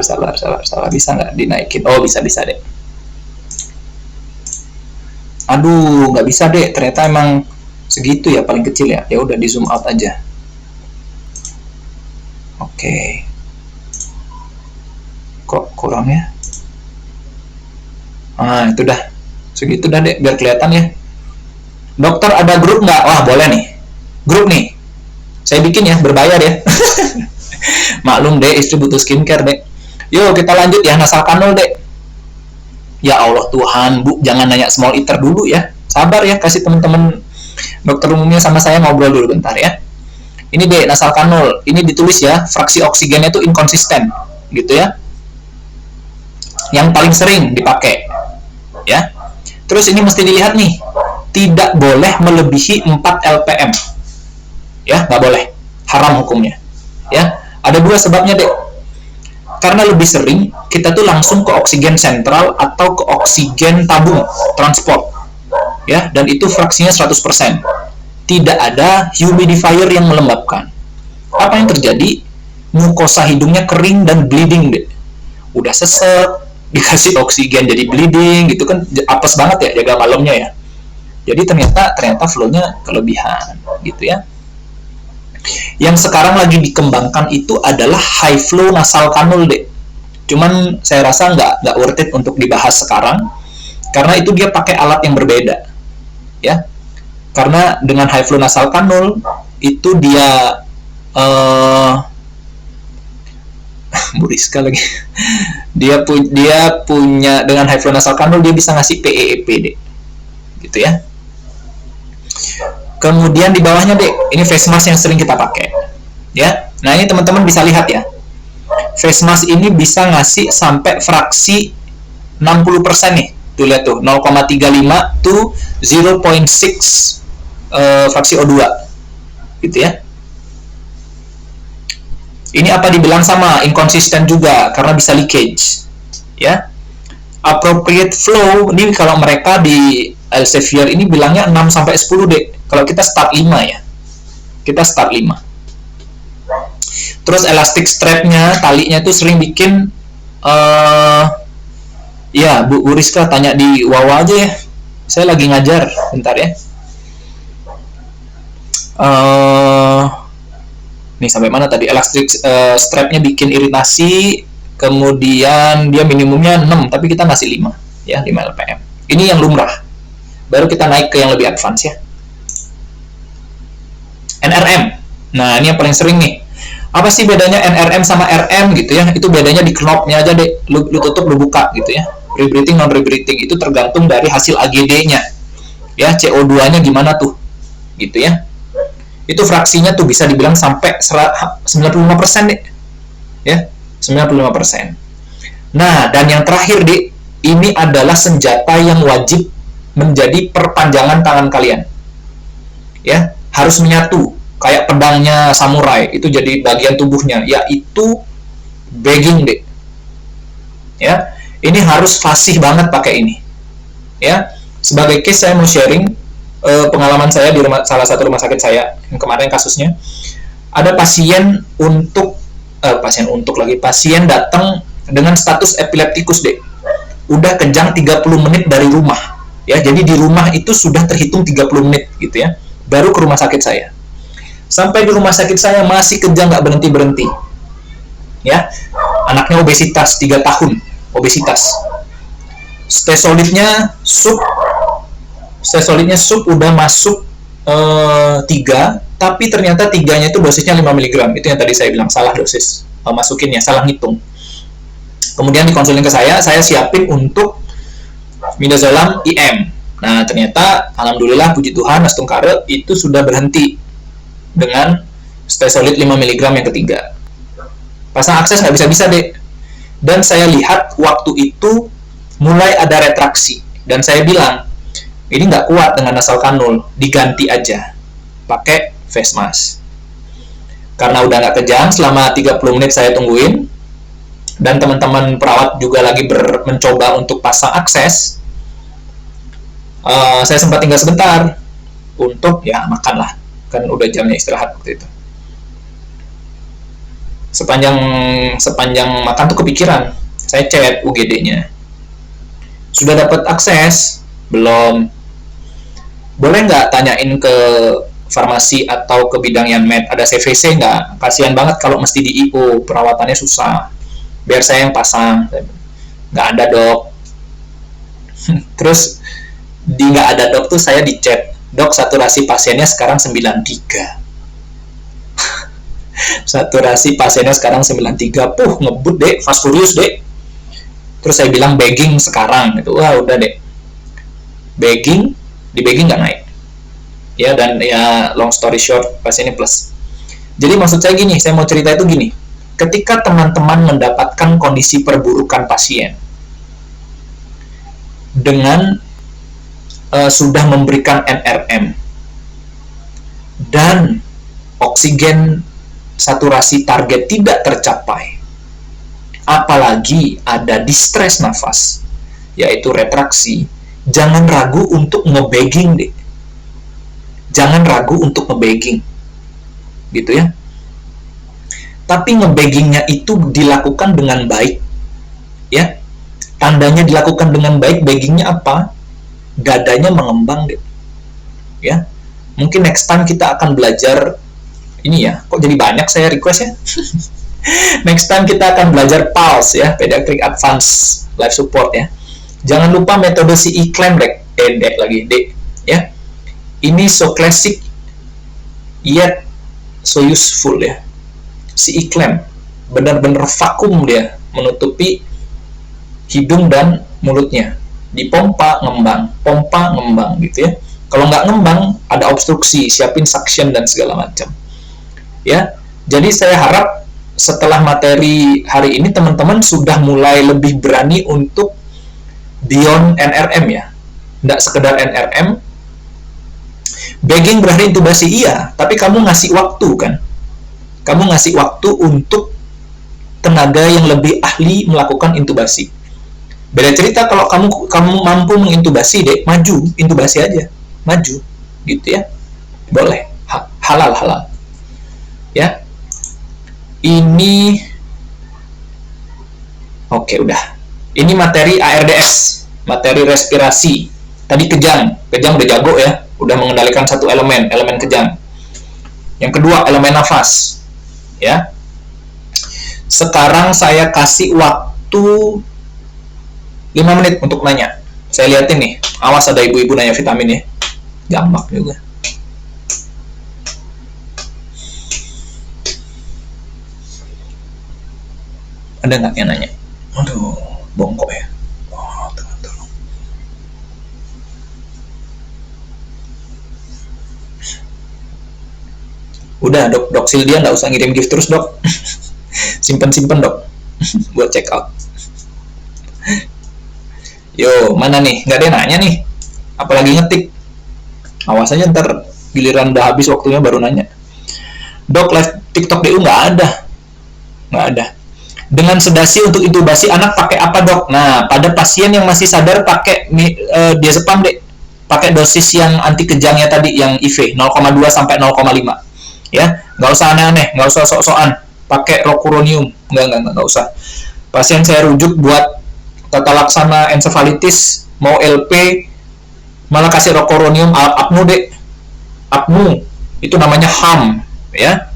[SPEAKER 1] Sabar. Bisa nggak dinaikin? Oh, bisa deh. Aduh, nggak bisa deh. Ternyata emang segitu ya, paling kecil ya. Ya udah di zoom out aja. Oke. Kok kurang ya? Nah, itu dah. Segitu dah deh, biar kelihatan ya. Dokter ada grup nggak? Wah, boleh nih. Grup nih. Saya bikin ya, berbayar ya. Maklum deh, istri butuh skincare deh. Yuk, kita lanjut ya, nasal kanul deh. Ya Allah Tuhan, Bu, jangan nanya small eater dulu ya. Sabar ya, kasih teman-teman dokter umumnya sama saya ngobrol dulu bentar ya. Ini deh, nasal kanul. Ini ditulis ya, fraksi oksigennya itu inkonsisten. Gitu ya. Yang paling sering dipakai. Ya. Terus ini mesti dilihat nih. Tidak boleh melebihi 4 LPM. Ya, nggak boleh. Haram hukumnya. Ya. Ada 2 sebabnya, deh. Karena lebih sering kita tuh langsung ke oksigen sentral atau ke oksigen tabung transport. Ya, dan itu fraksinya 100%. Tidak ada humidifier yang melembabkan. Apa yang terjadi? Mukosa hidungnya kering dan bleeding, deh. Udah sesek, dikasih oksigen jadi bleeding, gitu kan apes banget ya jaga malamnya ya. Jadi ternyata flow-nya kelebihan, gitu ya. Yang sekarang lagi dikembangkan itu adalah high flow nasal kanul, deh. Cuman saya rasa nggak worth it untuk dibahas sekarang, karena itu dia pakai alat yang berbeda, ya. Karena dengan high flow nasal kanul itu dia Buriska lagi. Dia punya dengan high flow nasal kanul dia bisa ngasih PEEP, deh. Gitu ya. Kemudian di bawahnya, deh, ini face mask yang sering kita pakai. Ya. Nah, ini teman-teman bisa lihat ya. Face mask ini bisa ngasih sampai fraksi 60% nih, Tuh lihat tuh 0,35 to 0,6 fraksi O2 gitu ya. Ini apa dibilang sama, inkonsisten juga karena bisa leakage ya. Appropriate flow ini kalau mereka di Elsevier ini bilangnya 6 sampai 10 deh. Kalau kita start 5 ya. Kita start 5. Terus elastic strapnya, talinya tuh sering bikin ya Bu Rizka tanya di Wawa aja ya. Saya lagi ngajar, bentar ya. Nih sampai mana tadi, elastic strapnya bikin iritasi, kemudian dia minimumnya 6 tapi kita ngasih 5 ya, 5 LPM. Ini yang lumrah, baru kita naik ke yang lebih advance ya. NRM, nah ini yang paling sering nih. Apa sih bedanya NRM sama RM gitu ya? Itu bedanya di knobnya aja deh, lu tutup lu buka gitu ya. Rebreathing non rebreathing itu tergantung dari hasil AGD-nya ya, CO2-nya gimana tuh gitu ya. Itu fraksinya tuh bisa dibilang sampai 95% deh ya, 95%. Nah, dan yang terakhir deh, ini adalah senjata yang wajib menjadi perpanjangan tangan kalian ya, harus menyatu kayak pedangnya samurai, itu jadi bagian tubuhnya, yaitu bagging deh ya. Ini harus fasih banget pakai ini ya. Sebagai case saya mau sharing pengalaman saya di salah satu rumah sakit saya yang kemarin kasusnya, ada pasien pasien datang dengan status epileptikus deh, udah kejang 30 menit dari rumah ya, jadi di rumah itu sudah terhitung 30 menit gitu ya, baru ke rumah sakit saya. Sampai di rumah sakit saya masih kejang, nggak berhenti ya. Anaknya obesitas, 3 tahun obesitas. Stay-solidnya sub udah masuk 3, tapi ternyata 3-nya itu dosisnya 5 mg. Itu yang tadi saya bilang salah dosis masukinnya, salah ngitung. Kemudian dikonsulin ke saya siapin untuk midazolam IM. Nah, ternyata alhamdulillah puji Tuhan Astungkare itu sudah berhenti dengan stay solid 5 mg yang ketiga. Pasang akses nggak bisa-bisa deh. Dan saya lihat waktu itu mulai ada retraksi, dan saya bilang ini nggak kuat dengan nasal kanul, diganti aja pakai face mask. Karena udah nggak kejang, selama 30 menit saya tungguin, dan teman-teman perawat juga lagi mencoba untuk pasang akses. Saya sempat tinggal sebentar untuk ya makan lah, kan udah jamnya istirahat waktu itu. Sepanjang makan tuh kepikiran, saya chat UGD-nya, sudah dapat akses belum? Boleh nggak tanyain ke farmasi atau ke bidang yang med, ada CVC nggak? Kasihan banget kalau mesti di IO, perawatannya susah, biar saya yang pasang. Nggak ada dok. Terus di nggak ada dok tuh saya di chat, dok saturasi pasiennya sekarang 93. Saturasi pasiennya sekarang 93, ngebut deh, fast furious deh. Terus saya bilang bagging sekarang gitu, wah udah deh, bagging nggak naik ya. Dan ya long story short, pasiennya plus. Jadi maksud saya gini, saya mau cerita itu gini, ketika teman-teman mendapatkan kondisi perburukan pasien dengan sudah memberikan NRM dan oksigen saturasi target tidak tercapai, apalagi ada distress nafas yaitu retraksi, jangan ragu untuk nge-bagging deh. Jangan ragu untuk nge-bagging gitu ya. Tapi nge-baggingnya itu dilakukan dengan baik ya. Tandanya dilakukan dengan baik, baggingnya apa? Dadanya mengembang deh ya. Mungkin next time kita akan belajar ini ya, kok jadi banyak saya request ya. Next time kita akan belajar PALS ya, Pediatric Advanced Life Support ya. Jangan lupa metode CE clamp dek lagi dek ya. Ini so classic yet so useful ya. CE clamp benar-benar vakum dia, menutupi hidung dan mulutnya. Dipompa ngembang gitu ya. Kalau nggak ngembang ada obstruksi, siapin suction dan segala macam ya. Jadi saya harap setelah materi hari ini teman-teman sudah mulai lebih berani untuk beyond NRM ya, nggak sekedar NRM. Begging berarti intubasi iya, tapi kamu ngasih waktu kan, kamu ngasih waktu untuk tenaga yang lebih ahli melakukan intubasi. Beda cerita kalau kamu mampu mengintubasi, dek, maju intubasi aja, maju gitu ya, boleh, halal ya. Ini oke, udah. Ini materi ARDS, materi respirasi. Tadi kejang udah jago ya, udah mengendalikan satu elemen kejang. Yang kedua elemen nafas ya. Sekarang saya kasih waktu 5 menit untuk nanya. Saya liatin nih, awas ada ibu-ibu nanya vitamin ya, gampang juga. Ada nggak yang nanya? Aduh, bongkok ya. Oh, tolong. Udah, dok Sildia nggak usah ngirim gift terus, dok. Simpen dok, buat check out. Yo, mana nih? Nggak ada yang nanya nih. Apalagi ngetik. Awas aja ntar giliran udah habis waktunya baru nanya. Dok, live TikTok DU nggak ada. Dengan sedasi untuk intubasi anak pakai apa, dok? Nah, pada pasien yang masih sadar pakai diazepam, dek. Pakai dosis yang anti kejangnya tadi, yang IV 0,2 sampai 0,5. Ya, nggak usah aneh-aneh, nggak usah sok-sokan. Pakai rocuronium, nggak usah. Pasien saya rujuk buat tata laksana ensefalitis, mau LP, malah kasih rocuronium, apnu, dek. Apnu, itu namanya HAM, ya.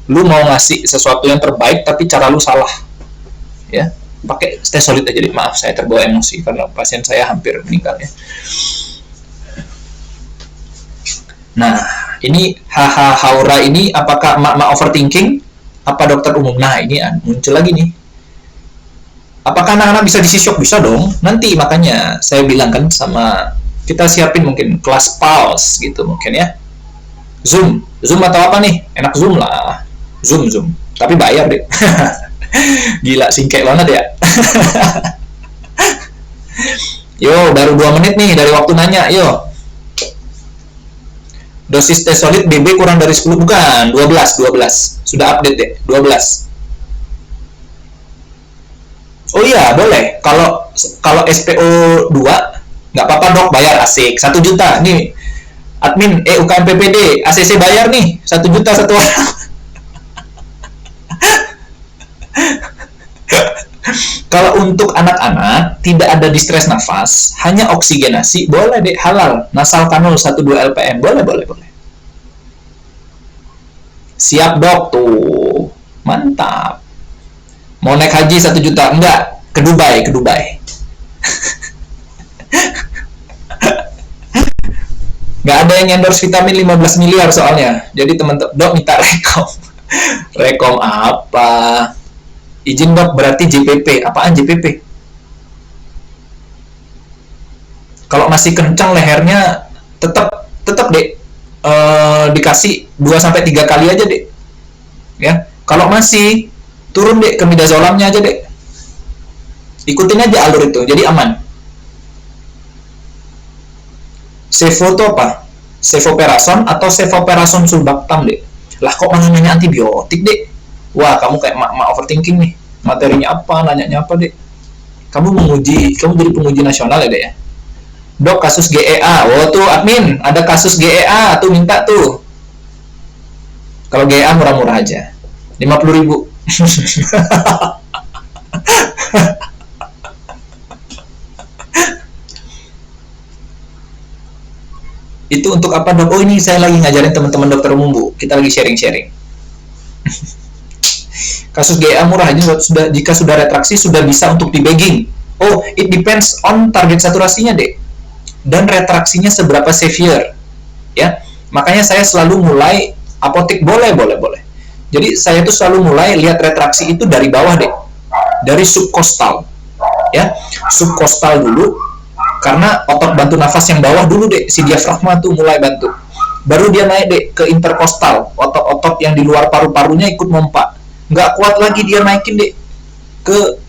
[SPEAKER 1] Lu mau ngasih sesuatu yang terbaik, tapi cara lu salah. Ya, pakai stesolid aja deh. Maaf, saya terbawa emosi karena pasien saya hampir meninggal ya. Nah, ini haura ini apakah emak-emak overthinking? Apa dokter umum? Nah, ini muncul lagi nih. Apakah anak-anak bisa disisyok? Bisa dong. Nanti makanya saya bilang kan sama kita siapin mungkin kelas pulse gitu mungkin ya. Zoom atau apa nih? Enak Zoom lah. Zoom. Tapi bayar deh. Gila, singkek banget ya. Yo, baru 2 menit nih dari waktu nanya, yo. Dosis tes solid BB kurang dari 10, bukan, 12. Sudah update deh, 12. Oh iya, boleh. Kalau SPO 2, nggak apa-apa, dok, bayar asik. 1 juta, nih. Admin UKM PPD, ACC bayar nih, 1 juta satu orang. Kalau untuk anak-anak tidak ada distres nafas, hanya oksigenasi, boleh deh, halal. Nasal kanul 1-2 LPM, boleh. Siap, dok, tuh. Mantap. Mau naik haji 1 juta? Enggak, ke Dubai. Nggak ada yang endorse vitamin 15 miliar soalnya. Jadi teman-teman, dok minta rekom apa? Izin, dok, berarti JPP. Apaan JPP? Kalau masih kencang lehernya, tetap dek, dikasih 2-3 kali aja, dek. Ya, kalau masih turun, dek, ke midazolamnya aja, dek. Ikutin aja alur itu, jadi aman. Sevo itu apa? Sevoperason atau sevoperason sulbactam, dek? Lah, kok malah nanya antibiotik, dek? Wah, kamu kayak mak overthinking nih. Materinya apa, nanyanya apa, dek? Kamu jadi penguji nasional ya, dek ya? Dok, kasus GEA. Oh, tuh admin, ada kasus GEA, tuh minta tuh. Kalau GEA murah-murah aja. 50.000. Itu untuk apa, dok? Oh, ini saya lagi ngajarin teman-teman dokter umum, Bu. Kita lagi sharing-sharing. Kasus GEA murah aja, jika sudah retraksi sudah bisa untuk di bagging. Oh, it depends on target saturasinya, dek. Dan retraksinya seberapa severe. Ya. Makanya saya selalu mulai apotek, boleh. Jadi saya tuh selalu mulai lihat retraksi itu dari bawah, dek. Dari subkostal. Ya. Subkostal dulu, karena otot bantu nafas yang bawah dulu, dek, si diafragma tuh mulai bantu. Baru dia naik, dek, ke interkostal, otot-otot yang di luar paru-parunya ikut mompa. Nggak kuat lagi dia naikin, dek, ke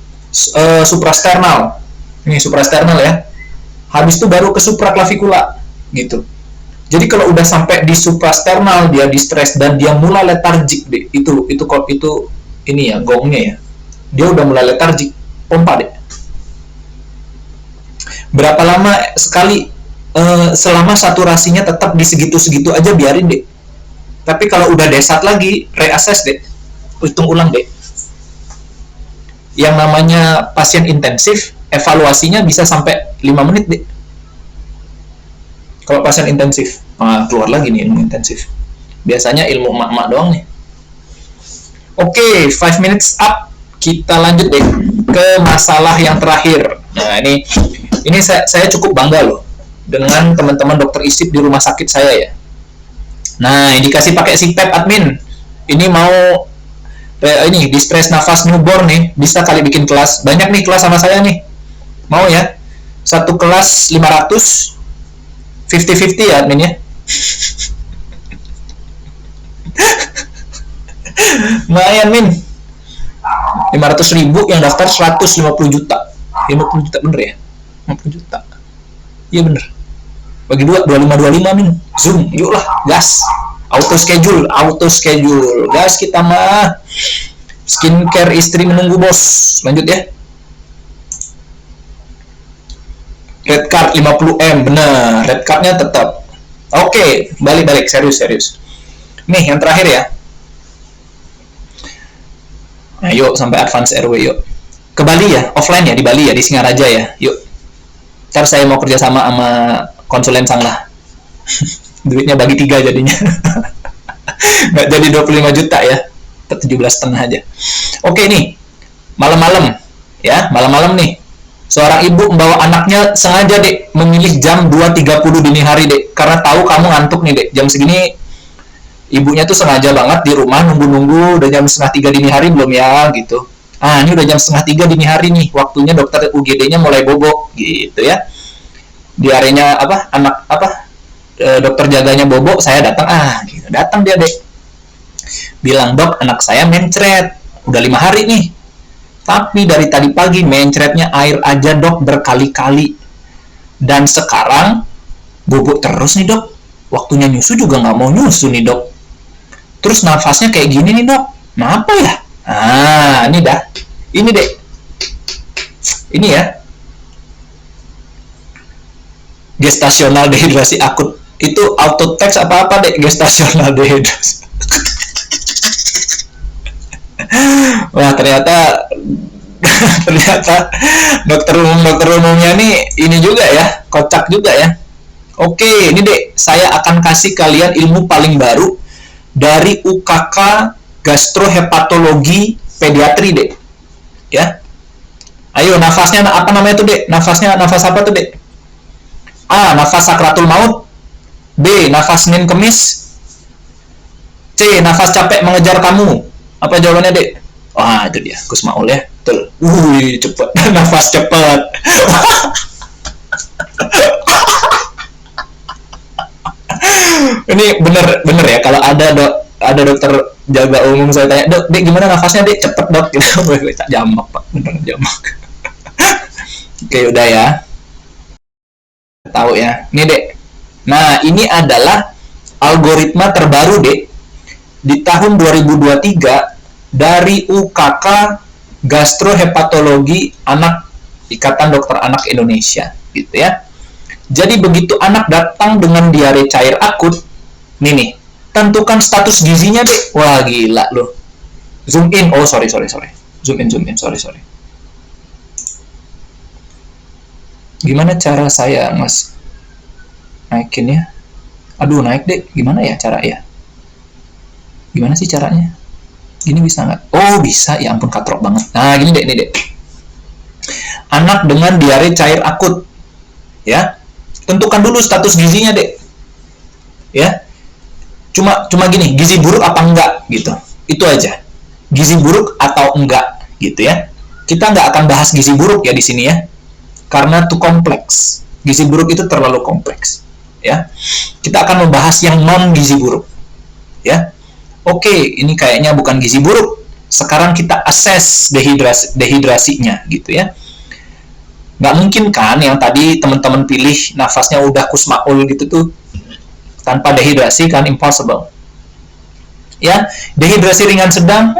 [SPEAKER 1] suprasternal. Ini suprasternal ya. Habis itu baru ke supraklavikula gitu. Jadi kalau udah sampai di suprasternal dia di stres dan dia mulai letargik deh. Itu ini ya gongnya ya. Dia udah mulai letargik, pompa deh. Berapa lama sekali? Selama saturasinya tetap di segitu-segitu aja biarin deh. Tapi kalau udah desat lagi, reassess deh. Hitung ulang deh. Yang namanya pasien intensif, evaluasinya bisa sampai 5 menit deh. Kalau pasien intensif, keluar lagi nih ilmu intensif. Biasanya ilmu emak-emak doang nih. Oke, 5 minutes up. Kita lanjut deh ke masalah yang terakhir. Nah, ini saya cukup bangga loh dengan teman-teman dokter ISIP di rumah sakit saya ya. Nah, indikasi pakai CPAP admin. Ini mau ini distress nafas newborn nih, bisa kali bikin kelas. Banyak nih kelas sama saya nih. Mau ya? Satu kelas 500 50-50 ya admin ya. Lumayan min. 500.000 yang daftar 150 juta. 50 juta bener ya? 50 juta. Iya bener. Bagi 2, 25 min. Zoom, yuk lah, gas. Auto schedule. Gas kita mah. Skincare istri menunggu bos. Lanjut ya. Red card 50M, bener. Red cardnya tetap. Oke, balik. Serius. Nih, yang terakhir ya. Nah, yuk sampai advance RW yuk. Ke Bali ya, offline ya, di Bali ya, di Singaraja ya. Yuk. Ntar saya mau kerjasama sama konsulen sang lah. Duitnya bagi 3 jadinya. Nggak jadi 25 juta ya. 17,5 aja. Oke nih. Malam-malam ya, malam-malam nih. Seorang ibu membawa anaknya sengaja dek memilih jam 2.30 dini hari dek, karena tahu kamu ngantuk nih dek. Jam segini ibunya tuh sengaja banget di rumah nunggu-nunggu udah jam 2:30 dini hari belum ya gitu. Ah, ini udah jam 2:30 dini hari nih, waktunya dokter UGD-nya mulai bobo gitu ya. Diarenya dokter jaganya bobo, saya datang gitu. Datang dia dek. Bilang, "Dok, anak saya mencret. Udah 5 hari nih. Tapi dari tadi pagi mencretnya air aja dok berkali-kali. Dan sekarang bobok terus nih dok. Waktunya nyusu juga nggak mau nyusu nih dok. Terus nafasnya kayak gini nih dok. Kenapa ya?" Ini dah. Ini dek. Ini ya. Gestasional dehidrasi akut. Itu auto text apa-apa dek, gestasional dehidrasi. Wah, ternyata dokter umumnya nih ini juga ya, kocak juga ya. Oke, ini dek, saya akan kasih kalian ilmu paling baru dari UKK gastrohepatologi pediatri dek. Ya. Ayo, nafasnya apa namanya tuh dek? Nafasnya nafas apa tuh dek? A. Nafas sakratul maut. B. Nafas Senin Kemis. C. Nafas capek mengejar kamu. Apa jawabannya dek? Wah, itu dia, Gus Maul ya. Betul. Cepet. Nafas cepet. Ini bener ya, kalau ada dokter jaga umum saya tanya, "Dok, dek gimana nafasnya dek?" "Cepet dok." Gitu. Jamak pak, bener jamak. Oke, udah ya. Tahu ya. Ini dek. Nah, ini adalah algoritma terbaru dek di tahun 2023 dari UKK Gastrohepatologi Anak Ikatan Dokter Anak Indonesia gitu ya. Jadi begitu anak datang dengan diare cair akut, nih, tentukan status gizinya deh. Wah, gila loh. Zoom in. Oh, sorry. Zoom in, sorry. Gimana cara saya, Mas? Naikin ya. Aduh, naik deh. Gimana ya cara ya? Gimana sih caranya? Gini bisa nggak? Oh, bisa. Ya ampun, katrok banget. Nah, gini dek. Anak dengan diare cair akut. Ya. Tentukan dulu status gizinya, dek. Ya. Cuma gini, gizi buruk apa enggak gitu. Itu aja. Gizi buruk atau enggak gitu ya. Kita nggak akan bahas gizi buruk ya di sini ya. Karena itu kompleks. Gizi buruk itu terlalu kompleks. Ya. Kita akan membahas yang non gizi buruk. Ya. Oke, ini kayaknya bukan gizi buruk. Sekarang kita assess dehidrasinya gitu ya. Nggak mungkin kan yang tadi teman-teman pilih nafasnya udah kusmaul gitu tuh tanpa dehidrasi kan, impossible. Ya, dehidrasi ringan sedang,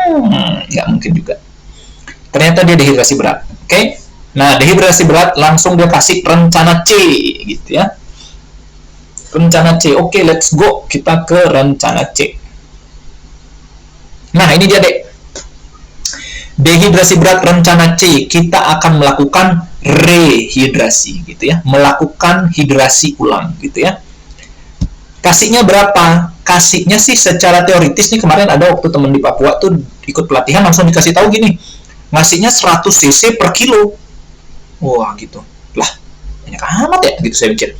[SPEAKER 1] nggak mungkin juga. Ternyata dia dehidrasi berat. Oke? Nah, dehidrasi berat langsung dia kasih rencana C gitu ya. Rencana C. Oke, let's go. Kita ke rencana C. Nah, ini dia, Dek. Dehidrasi berat rencana C, kita akan melakukan rehidrasi gitu ya. Melakukan hidrasi ulang gitu ya. Kasihnya berapa? Kasihnya sih secara teoritis nih, kemarin ada waktu teman di Papua tuh ikut pelatihan langsung dikasih tahu gini. Ngasihnya 100 cc per kilo. Wah, gitu. Lah, banyak amat ya gitu saya pikir.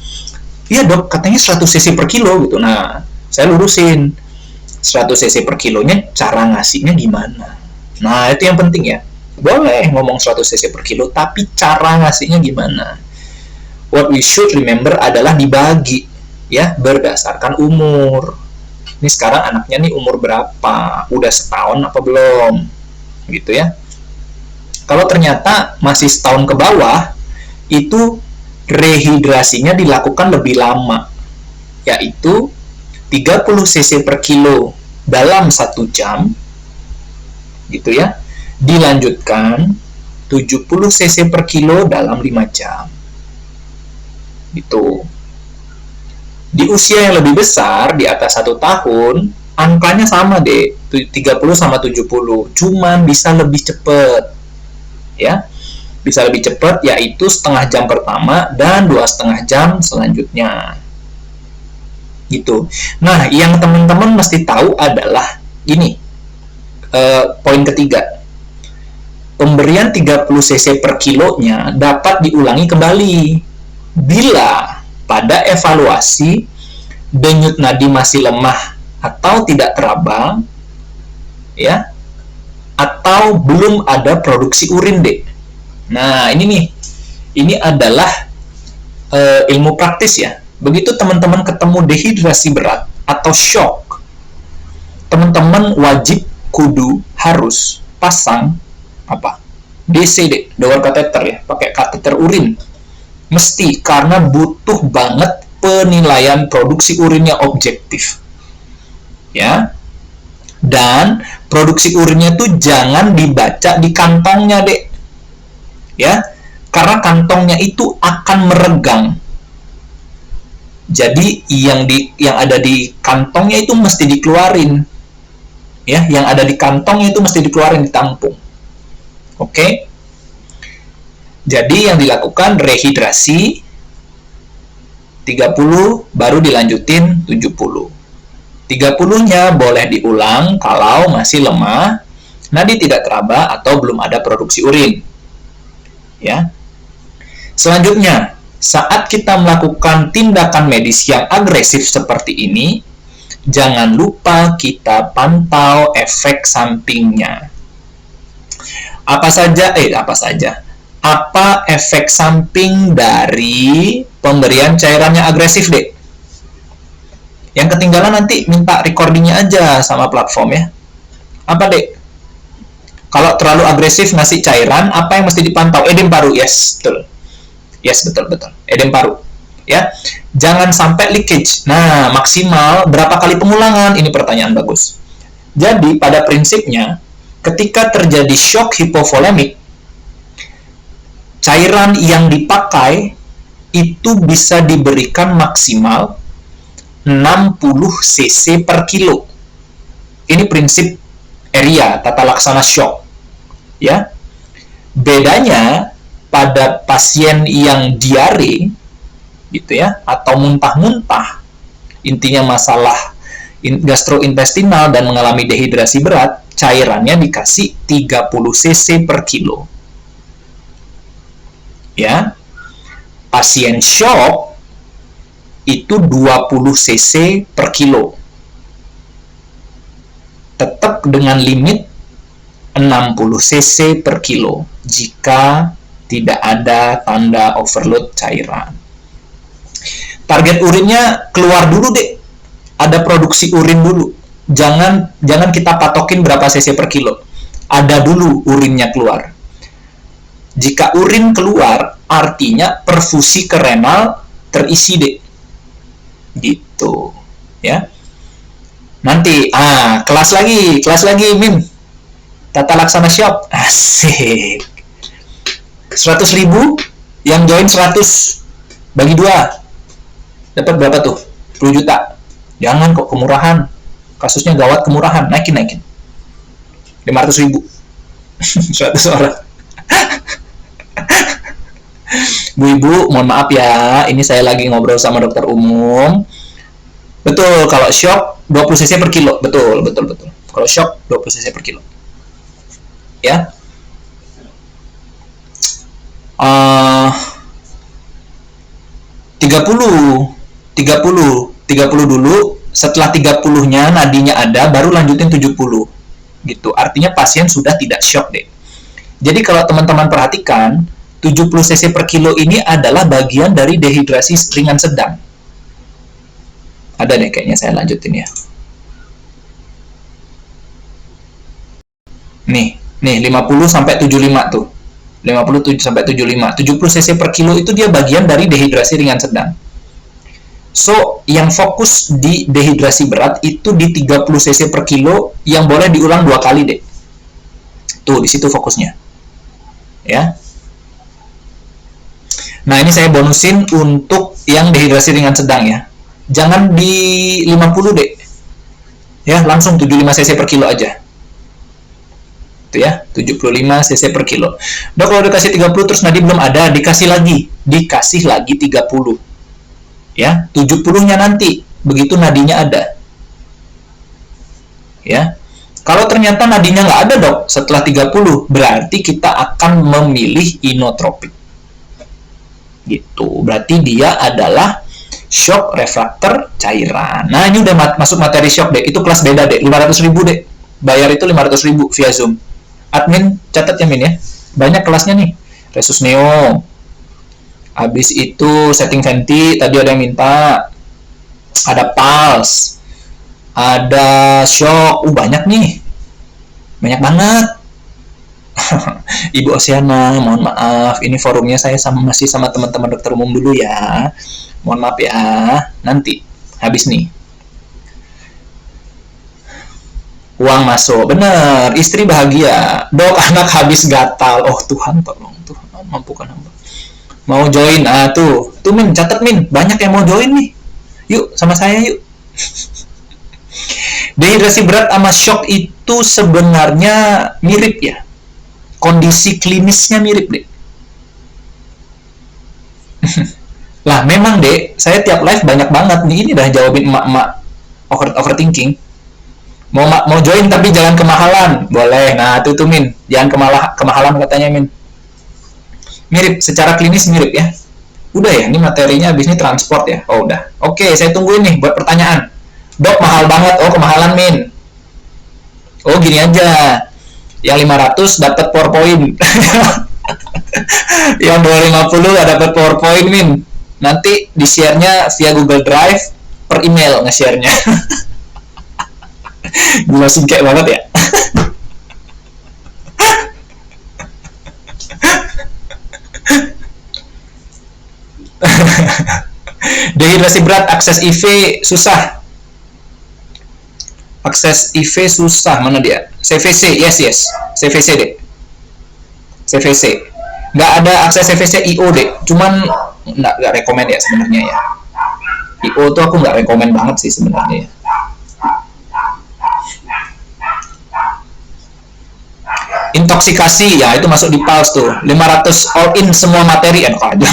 [SPEAKER 1] Iya, Dok, katanya 100 cc per kilo gitu. Nah, saya lurusin. 100 cc per kilonya cara ngasihnya gimana? Nah, itu yang penting ya. Boleh ngomong 100 cc per kilo, tapi cara ngasihnya gimana? What we should remember adalah dibagi ya berdasarkan umur. Ini sekarang anaknya nih umur berapa? Udah setahun apa belum? Gitu ya. Kalau ternyata masih setahun ke bawah, itu rehidrasinya dilakukan lebih lama, yaitu 30 cc per kilo dalam 1 jam, gitu ya. Dilanjutkan 70 cc per kilo dalam 5 jam. Gitu. Di usia yang lebih besar, di atas 1 tahun, angkanya sama deh, 30 sama 70, cuman bisa lebih cepat. Ya, bisa lebih cepat, yaitu setengah jam pertama dan 2,5 jam selanjutnya. Gitu. Nah, yang teman-teman mesti tahu adalah ini, poin ketiga. Pemberian 30 cc per kilonya dapat diulangi kembali bila pada evaluasi denyut nadi masih lemah atau tidak teraba, ya, atau belum ada produksi urin, Dek. Nah, ini nih, ini adalah ilmu praktis ya. Begitu teman-teman ketemu dehidrasi berat atau shock, teman-teman wajib kudu harus pasang apa? DC, Dek, door catheter ya, pakai kateter urin. Mesti, karena butuh banget penilaian produksi urinnya objektif. Ya. Dan produksi urinnya tuh jangan dibaca di kantongnya, Dek. Ya. Karena kantongnya itu akan meregang. Jadi yang ada di kantongnya itu mesti dikeluarin. Ya, yang ada di kantongnya itu mesti dikeluarin, ditampung. Oke? Jadi yang dilakukan rehidrasi 30 baru dilanjutin 70. 30-nya boleh diulang kalau masih lemah, nadi tidak teraba atau belum ada produksi urin. Ya. Selanjutnya, saat kita melakukan tindakan medis yang agresif seperti ini, jangan lupa kita pantau efek sampingnya. Apa efek samping dari pemberian cairannya agresif, Dek? Yang ketinggalan nanti minta recordingnya aja sama platform ya. Apa, Dek? Kalau terlalu agresif ngasih cairan, apa yang mesti dipantau? Edem paru, yes, betul. Yes, betul. Edem paru. Ya. Jangan sampai leakage. Nah, maksimal berapa kali pengulangan? Ini pertanyaan bagus. Jadi, pada prinsipnya, ketika terjadi shock hipovolemik, cairan yang dipakai itu bisa diberikan maksimal 60 cc per kilo. Ini prinsip area tata laksana shock. Ya. Bedanya pada pasien yang diare gitu ya, atau muntah-muntah, intinya masalah gastrointestinal dan mengalami dehidrasi berat, cairannya dikasih 30 cc per kilo. Ya. Pasien shock itu 20 cc per kilo. Tetap dengan limit 60 cc per kilo jika tidak ada tanda overload cairan. Target urinnya keluar dulu, Dek. Ada produksi urin dulu. Jangan kita patokin berapa cc per kilo. Ada dulu urinnya keluar. Jika urin keluar, artinya perfusi ke renal terisi, Dek. Gitu, ya. Nanti, kelas lagi, Min. Tata laksana shop. Asik. 100.000, yang join 100. Bagi 2. Dapat berapa tuh? 10 juta. Jangan kok, kemurahan. Kasusnya gawat, kemurahan. Naikin. 500.000. 100 orang. Bu Ibu, mohon maaf ya, ini saya lagi ngobrol sama dokter umum. Betul, kalau shock 20 cc per kilo. Betul. Kalau shock 20 cc per kilo. Ya. 30 dulu, setelah 30-nya nadinya ada, baru lanjutin 70. Gitu. Artinya pasien sudah tidak shock, deh. Jadi kalau teman-teman perhatikan, 70 cc per kilo ini adalah bagian dari dehidrasi ringan sedang. Ada deh kayaknya, saya lanjutin ya. Nih 50 sampai 75 tuh. 50 sampai 75. 70 cc per kilo itu dia bagian dari dehidrasi ringan sedang. So, yang fokus di dehidrasi berat itu di 30 cc per kilo yang boleh diulang 2 kali, deh. Tuh, di situ fokusnya. Ya. Nah, ini saya bonusin untuk yang dehidrasi ringan sedang ya. Jangan di 50, deh. Ya, langsung 75 cc per kilo aja. Itu ya, 75 cc per kilo. Dok, kalau dikasih 30 terus nadi belum ada, dikasih lagi 30. Ya, 70-nya nanti begitu nadinya ada. Ya. Kalau ternyata nadinya nggak ada, Dok, setelah 30, berarti kita akan memilih inotropik. Gitu. Berarti dia adalah shock refraktor cairan. Nah, ini udah masuk materi shock, deh. Itu kelas beda, deh. 500.000, deh. Bayar itu 500.000 via Zoom. Admin catat ya, Min ya. Banyak kelasnya nih. Resusneo. Habis itu setting venti, tadi ada yang minta. Ada pulse. Ada shock. Banyak nih. Banyak banget. Ibu Oceana, mohon maaf. Ini forumnya saya masih sama teman-teman dokter umum dulu ya. Mohon maaf ya. Nanti habis nih. Uang masuk. Bener. Istri bahagia. Dok, anak habis gatal. Oh Tuhan, tolong. Tuhan, mampukan hamba. Mau join. Tuh. Tuh, Min. Catat, Min. Banyak yang mau join nih. Yuk, sama saya yuk. Dehidrasi berat sama shock itu sebenarnya mirip ya. Kondisi klinisnya mirip, deh. Lah, memang, deh, saya tiap live banyak banget nih. Ini udah jawabin emak-emak overthinking. Mau join tapi jangan kemahalan. Boleh. Nah, tuh Min. Jangan kemahalan katanya, Min. Mirip, secara klinis mirip ya. Udah ya, ini materinya habis ini transport ya. Oh, udah. Oke, saya tungguin nih buat pertanyaan. Dok, mahal banget. Oh, kemahalan, Min. Oh, gini aja. Yang 500 dapat PowerPoint. Yang 250 gak dapat PowerPoint, Min. Nanti di-share-nya via Google Drive per email nge-share-nya. Gila, singkek banget ya. Dehidrasi berat, akses IV susah. Akses IV susah, mana dia? CVC, yes. CVC, deh. CVC. Nggak ada akses CVC IO, deh. Cuman nggak rekomen ya sebenarnya ya. IO tuh aku nggak rekomen banget sih sebenarnya ya. Intoksikasi, ya itu masuk di pulse tuh. 500 all in semua materi, enak aja.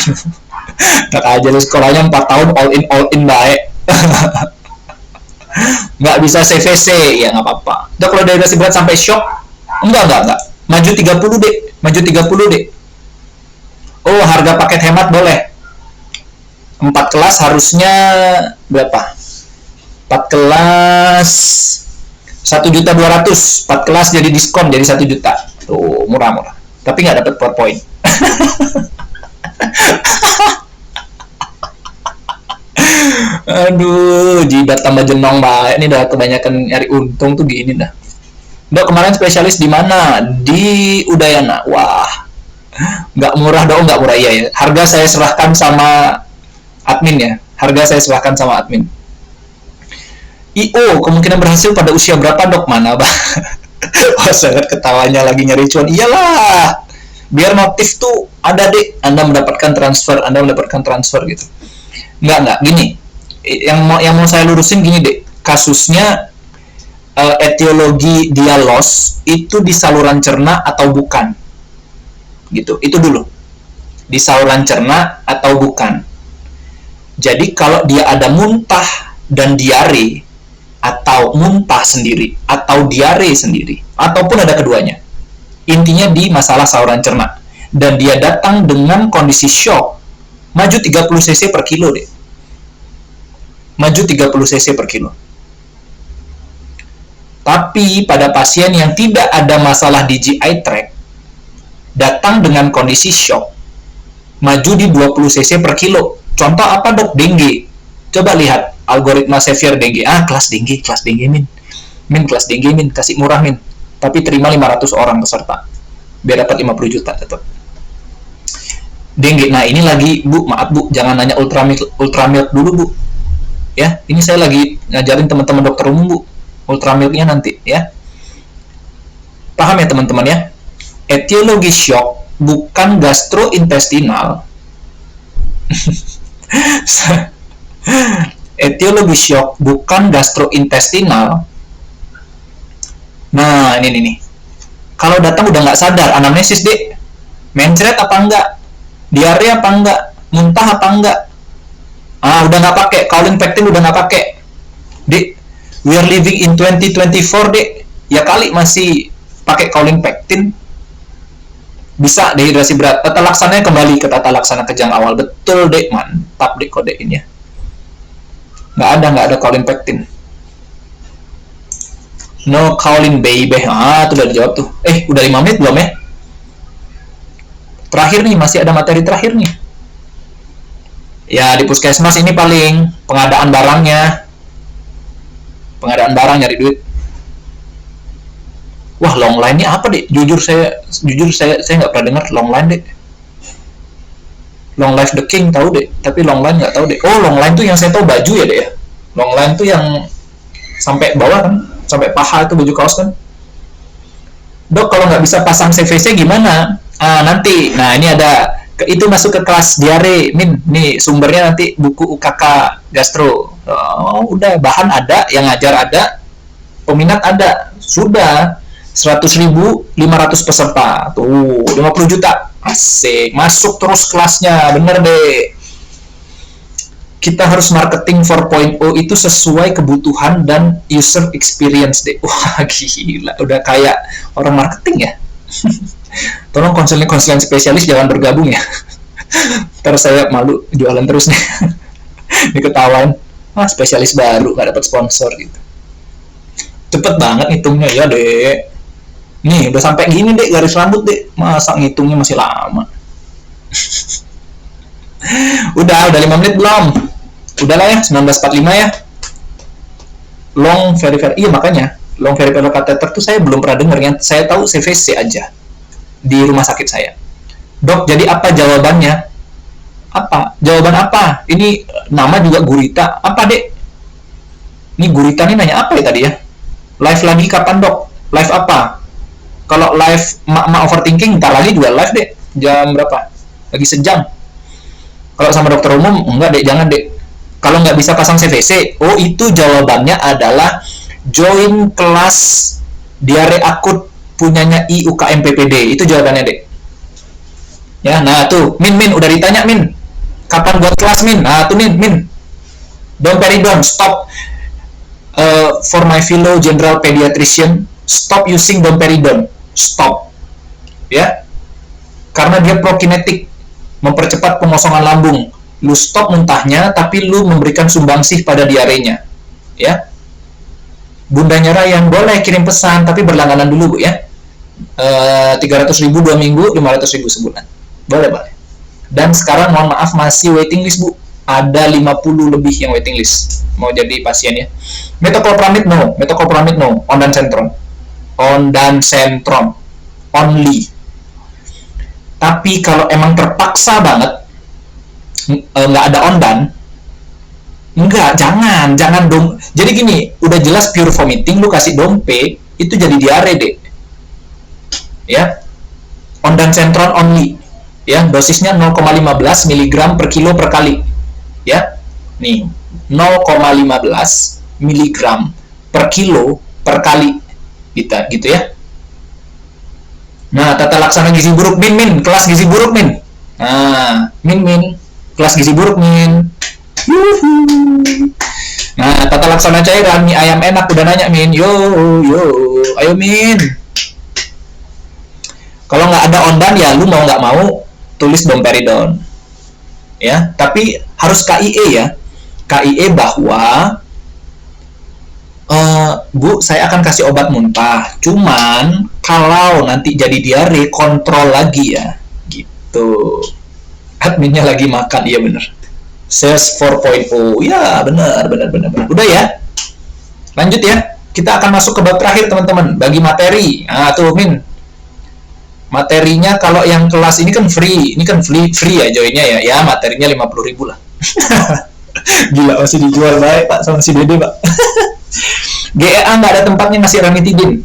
[SPEAKER 1] Enak aja, sekolahnya 4 tahun all in baik. Nggak bisa CVC, ya nggak apa-apa. Udah, kalau dehidrasi berat sampai shock, enggak. Maju 30, deh. Maju 30, deh. Oh, harga paket hemat boleh. 4 kelas harusnya berapa? 4 kelas 1.200.000. 4 kelas jadi diskon jadi 1 juta. Tuh, murah. Tapi nggak dapat PowerPoint. Aduh, jidat tambah jenong, Mbak. Ini udah kebanyakan nyari untung tuh gini dah. Dok, kemarin spesialis di mana? Di Udayana. Wah. Nggak murah dong, nggak murah iya ya. Harga saya serahkan sama admin ya. Harga saya serahkan sama admin. IO kemungkinan berhasil pada usia berapa dok? Mana bah? Wah sangat ketawanya lagi nyari cuan. Iyalah, biar motif tuh ada deh. Anda mendapatkan transfer gitu. Nggak gini. Yang mau saya lurusin gini deh. Kasusnya etiologi dia loss itu di saluran cerna atau bukan? Gitu. Itu dulu. Di saluran cerna atau bukan? Jadi kalau dia ada muntah dan diare, atau muntah sendiri, atau diare sendiri, ataupun ada keduanya. Intinya di masalah saluran cerna. Dan dia datang dengan kondisi shock, maju 30 cc per kilo deh. Maju 30 cc per kilo. Tapi pada pasien yang tidak ada masalah di GI tract, datang dengan kondisi shock, maju di 20 cc per kilo. Contoh apa dok? Dengue. Coba lihat algoritma Xavier dengue. Kelas dengue min. Kelas dengue min, kasih murah min. Tapi terima 500 orang peserta. Biar dapat 50 juta tetap. Dengue. Nah, ini lagi Bu, maaf Bu, jangan nanya ultramilk dulu Bu. Ya, ini saya lagi ngajarin teman-teman dokter umum Bu. Ultramilknya nanti ya. Paham ya teman-teman ya? Etiologi shock bukan gastrointestinal. Etiologi shock bukan gastrointestinal. Nah, ini nih. Kalau datang udah nggak sadar, anamnesis dek, mencret apa enggak, diare apa enggak, muntah apa enggak, udah nggak pakai, kaolin pektin udah nggak pakai, dek, we are living in 2024 dek, ya kali masih pakai kaolin pektin, bisa dehidrasi berat. Tata laksananya kembali ke tata laksana kejang awal, betul dek, mantap dek kodein ya. Nggak ada kaolin pektin. No kaolin baby. Itu udah dijawab tuh. Udah 5 menit belum ya? Terakhir nih, masih ada materi terakhir nih. Ya, di puskesmas ini paling pengadaan barangnya. Pengadaan barang nyari duit. Wah, long line-nya apa, Dek? Jujur saya nggak pernah dengar long line, Dek. Long life the king tahu deh, tapi long line nggak tahu deh. Oh, long line tuh yang saya tahu baju ya deh ya. Long line tuh yang sampai bawah kan, sampai paha itu baju kaos kan. Dok, kalau nggak bisa pasang CVC gimana? Nanti. Nah, ini ada itu masuk ke kelas diare, Min. Nih sumbernya nanti buku UKK Gastro. Udah, bahan ada, yang ngajar ada, peminat ada. Sudah 100.500 peserta. Tuh, 50 juta. Asik, masuk terus kelasnya, bener deh. Kita harus marketing 4.0 itu sesuai kebutuhan dan user experience deh. Wah gila, udah kayak orang marketing ya. Tolong konseling spesialis jangan bergabung ya. Ntar saya malu jualan terus nih. Diketawain, spesialis baru gak dapat sponsor gitu. Cepet banget hitungnya ya deh. Nih, udah sampai gini deh garis rambut deh. Masa ngitungnya masih lama? udah 5 menit belum? Udah lah ya, 19.45 ya. Long verifier. Iya makanya, long verifier catheter tuh saya belum pernah dengar. Yang saya tahu CVC aja di rumah sakit saya. Dok, jadi apa jawabannya? Apa? Jawaban apa? Ini nama juga gurita. Apa, Dek? Ini gurita nih nanya apa ya tadi ya? Live lagi kapan, Dok? Live apa? Kalau live mak overthinking, ntar lagi juga live deh. Jam berapa? Lagi sejam. Kalau sama dokter umum, enggak deh, jangan deh. Kalau nggak bisa pasang CVC, itu jawabannya adalah join kelas diare akut punyanya IUKM PPD. Itu jawabannya deh. Ya, nah tuh, Min, udah ditanya Min. Kapan buat kelas Min? Nah tuh Min. Domperidone, stop. For my fellow general pediatrician, stop using domperidone. Stop, ya, karena dia prokinetik, mempercepat pengosongan lambung. Lu stop muntahnya, tapi lu memberikan sumbangsih pada diarenya, ya. Bundanya Ryan boleh kirim pesan, tapi berlangganan dulu Bu ya. 300.000 2 minggu, 500.000 sebulan, boleh. Dan sekarang mohon maaf masih waiting list Bu, ada 50 lebih yang waiting list mau jadi pasien ya. Metoclopramide no, Ondan Sentron only. Tapi kalau emang terpaksa banget nggak ada ondan, jangan dong. Jadi gini, udah jelas pure vomiting, lu kasih dompe, itu jadi diare deh. Ya, ondansetron only. Ya, dosisnya 0,15 mg per kilo per kali. Ya, nih 0,15 mg per kilo per kali. Gitu ya. Nah, tata laksana gizi buruk min, kelas gizi buruk min. Nah, min, kelas gizi buruk min. Yuhu. Nah, tata laksana cairan mie ayam enak udah nanya min. Yo, ayo min. Kalau nggak ada ondan ya lu mau nggak mau tulis domperidon. Ya, tapi harus KIE ya. KIE bahwa Bu, saya akan kasih obat muntah. Cuman kalau nanti jadi diare, kontrol lagi ya. Gitu. Adminnya lagi makan, iya bener. Sales 4.0, ya bener. Udah ya. Lanjut ya. Kita akan masuk ke bab terakhir teman-teman. Bagi materi. Nah tuh Min. Materinya kalau yang kelas ini kan free. Ini kan free ya joinnya ya. Ya materinya 50.000 lah. Gila masih dijual baik Pak sama si Dede Pak. GEA nggak ada tempatnya ngasih ranitidin.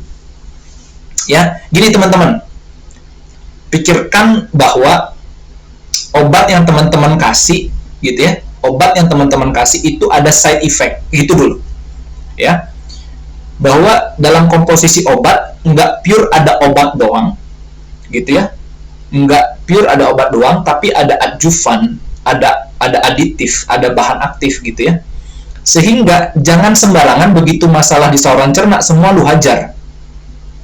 [SPEAKER 1] Ya, gini teman-teman. Pikirkan bahwa obat yang teman-teman kasih, gitu ya, obat yang teman-teman kasih itu ada side effect, gitu dulu. Ya, bahwa dalam komposisi obat nggak pure ada obat doang, gitu ya, nggak pure ada obat doang, tapi ada adjuvan, ada aditif, ada bahan aktif, gitu ya. Sehingga jangan sembarangan begitu masalah di saluran cerna semua lu hajar.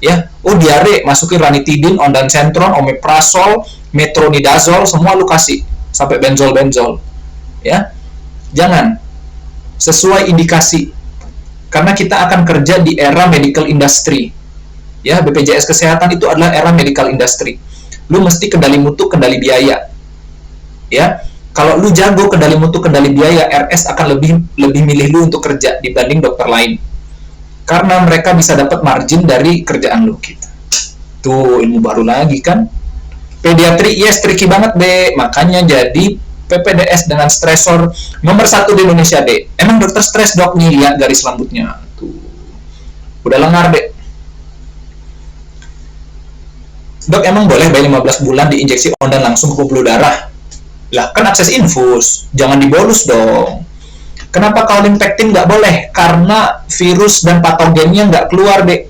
[SPEAKER 1] Ya, oh diare masukin ranitidin, ondansetron, omeprazol, metronidazol semua lu kasih sampai benzol. Ya. Jangan. Sesuai indikasi. Karena kita akan kerja di era medical industry. Ya, BPJS Kesehatan itu adalah era medical industry. Lu mesti kendali mutu, kendali biaya. Ya. Kalau lu jago kendali mutu, kendali biaya, RS akan lebih milih lu untuk kerja dibanding dokter lain. Karena mereka bisa dapat margin dari kerjaan lu gitu. Tuh, ilmu baru lagi kan. Pediatri, yes, tricky banget, deh. Makanya jadi PPDS dengan stresor nomor 1 di Indonesia, deh. Emang dokter stres, dok? Nih, lihat garis rambutnya. Tuh. Udah lengar, deh. Dok, emang boleh bayi 15 bulan diinjeksi ondan langsung ke pembuluh darah? Lah, kan akses infus, jangan dibolus dong. Kenapa kaolin pektin nggak boleh? Karena virus dan patogennya nggak keluar, dek.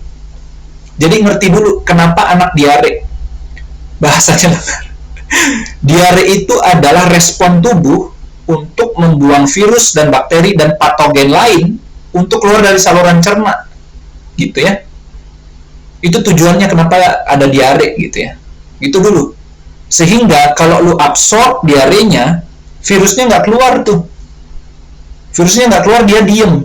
[SPEAKER 1] Jadi ngerti dulu kenapa anak diare. Bahasanya diare itu adalah respon tubuh untuk membuang virus dan bakteri dan patogen lain untuk keluar dari saluran cerna. Gitu ya. Itu tujuannya kenapa ada diare gitu ya. Gitu dulu. Sehingga kalau lu absorb diarenya, virusnya nggak keluar tuh. Virusnya nggak keluar, dia diem.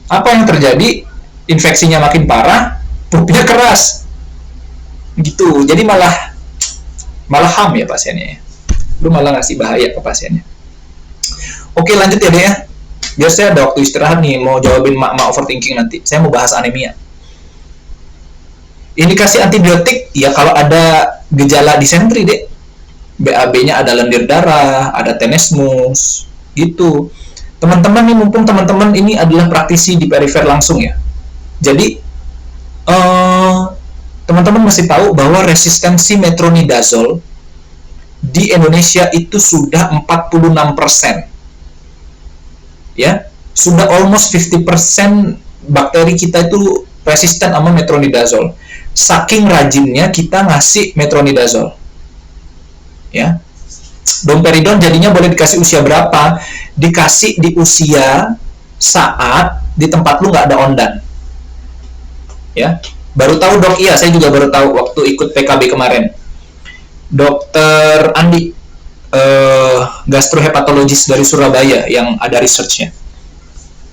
[SPEAKER 1] Apa yang terjadi? Infeksinya makin parah, pupnya keras. Gitu. Jadi malah ham ya pasiennya. Lu malah ngasih bahaya ke pasiennya. Oke, lanjut ya deh ya. Biar saya ada waktu istirahat nih, mau jawabin mak-mak overthinking nanti. Saya mau bahas anemia. Indikasi antibiotik, ya kalau ada gejala disentri, deh. BAB-nya ada lendir darah, ada tenesmus, gitu. Teman-teman nih, mumpung teman-teman ini adalah praktisi di perifer langsung ya. Jadi, teman-teman masih tahu bahwa resistensi metronidazol di Indonesia itu sudah 46%. Ya, sudah almost 50% bakteri kita itu resisten sama metronidazol. Saking rajinnya kita ngasih metronidazol. Ya. Domperidon jadinya boleh dikasih usia berapa? Dikasih di usia saat di tempat lu nggak ada ondan. Ya. Baru tahu dok, iya saya juga baru tahu waktu ikut PKB kemarin. Dokter Andi, gastrohepatologis dari Surabaya yang ada research-nya.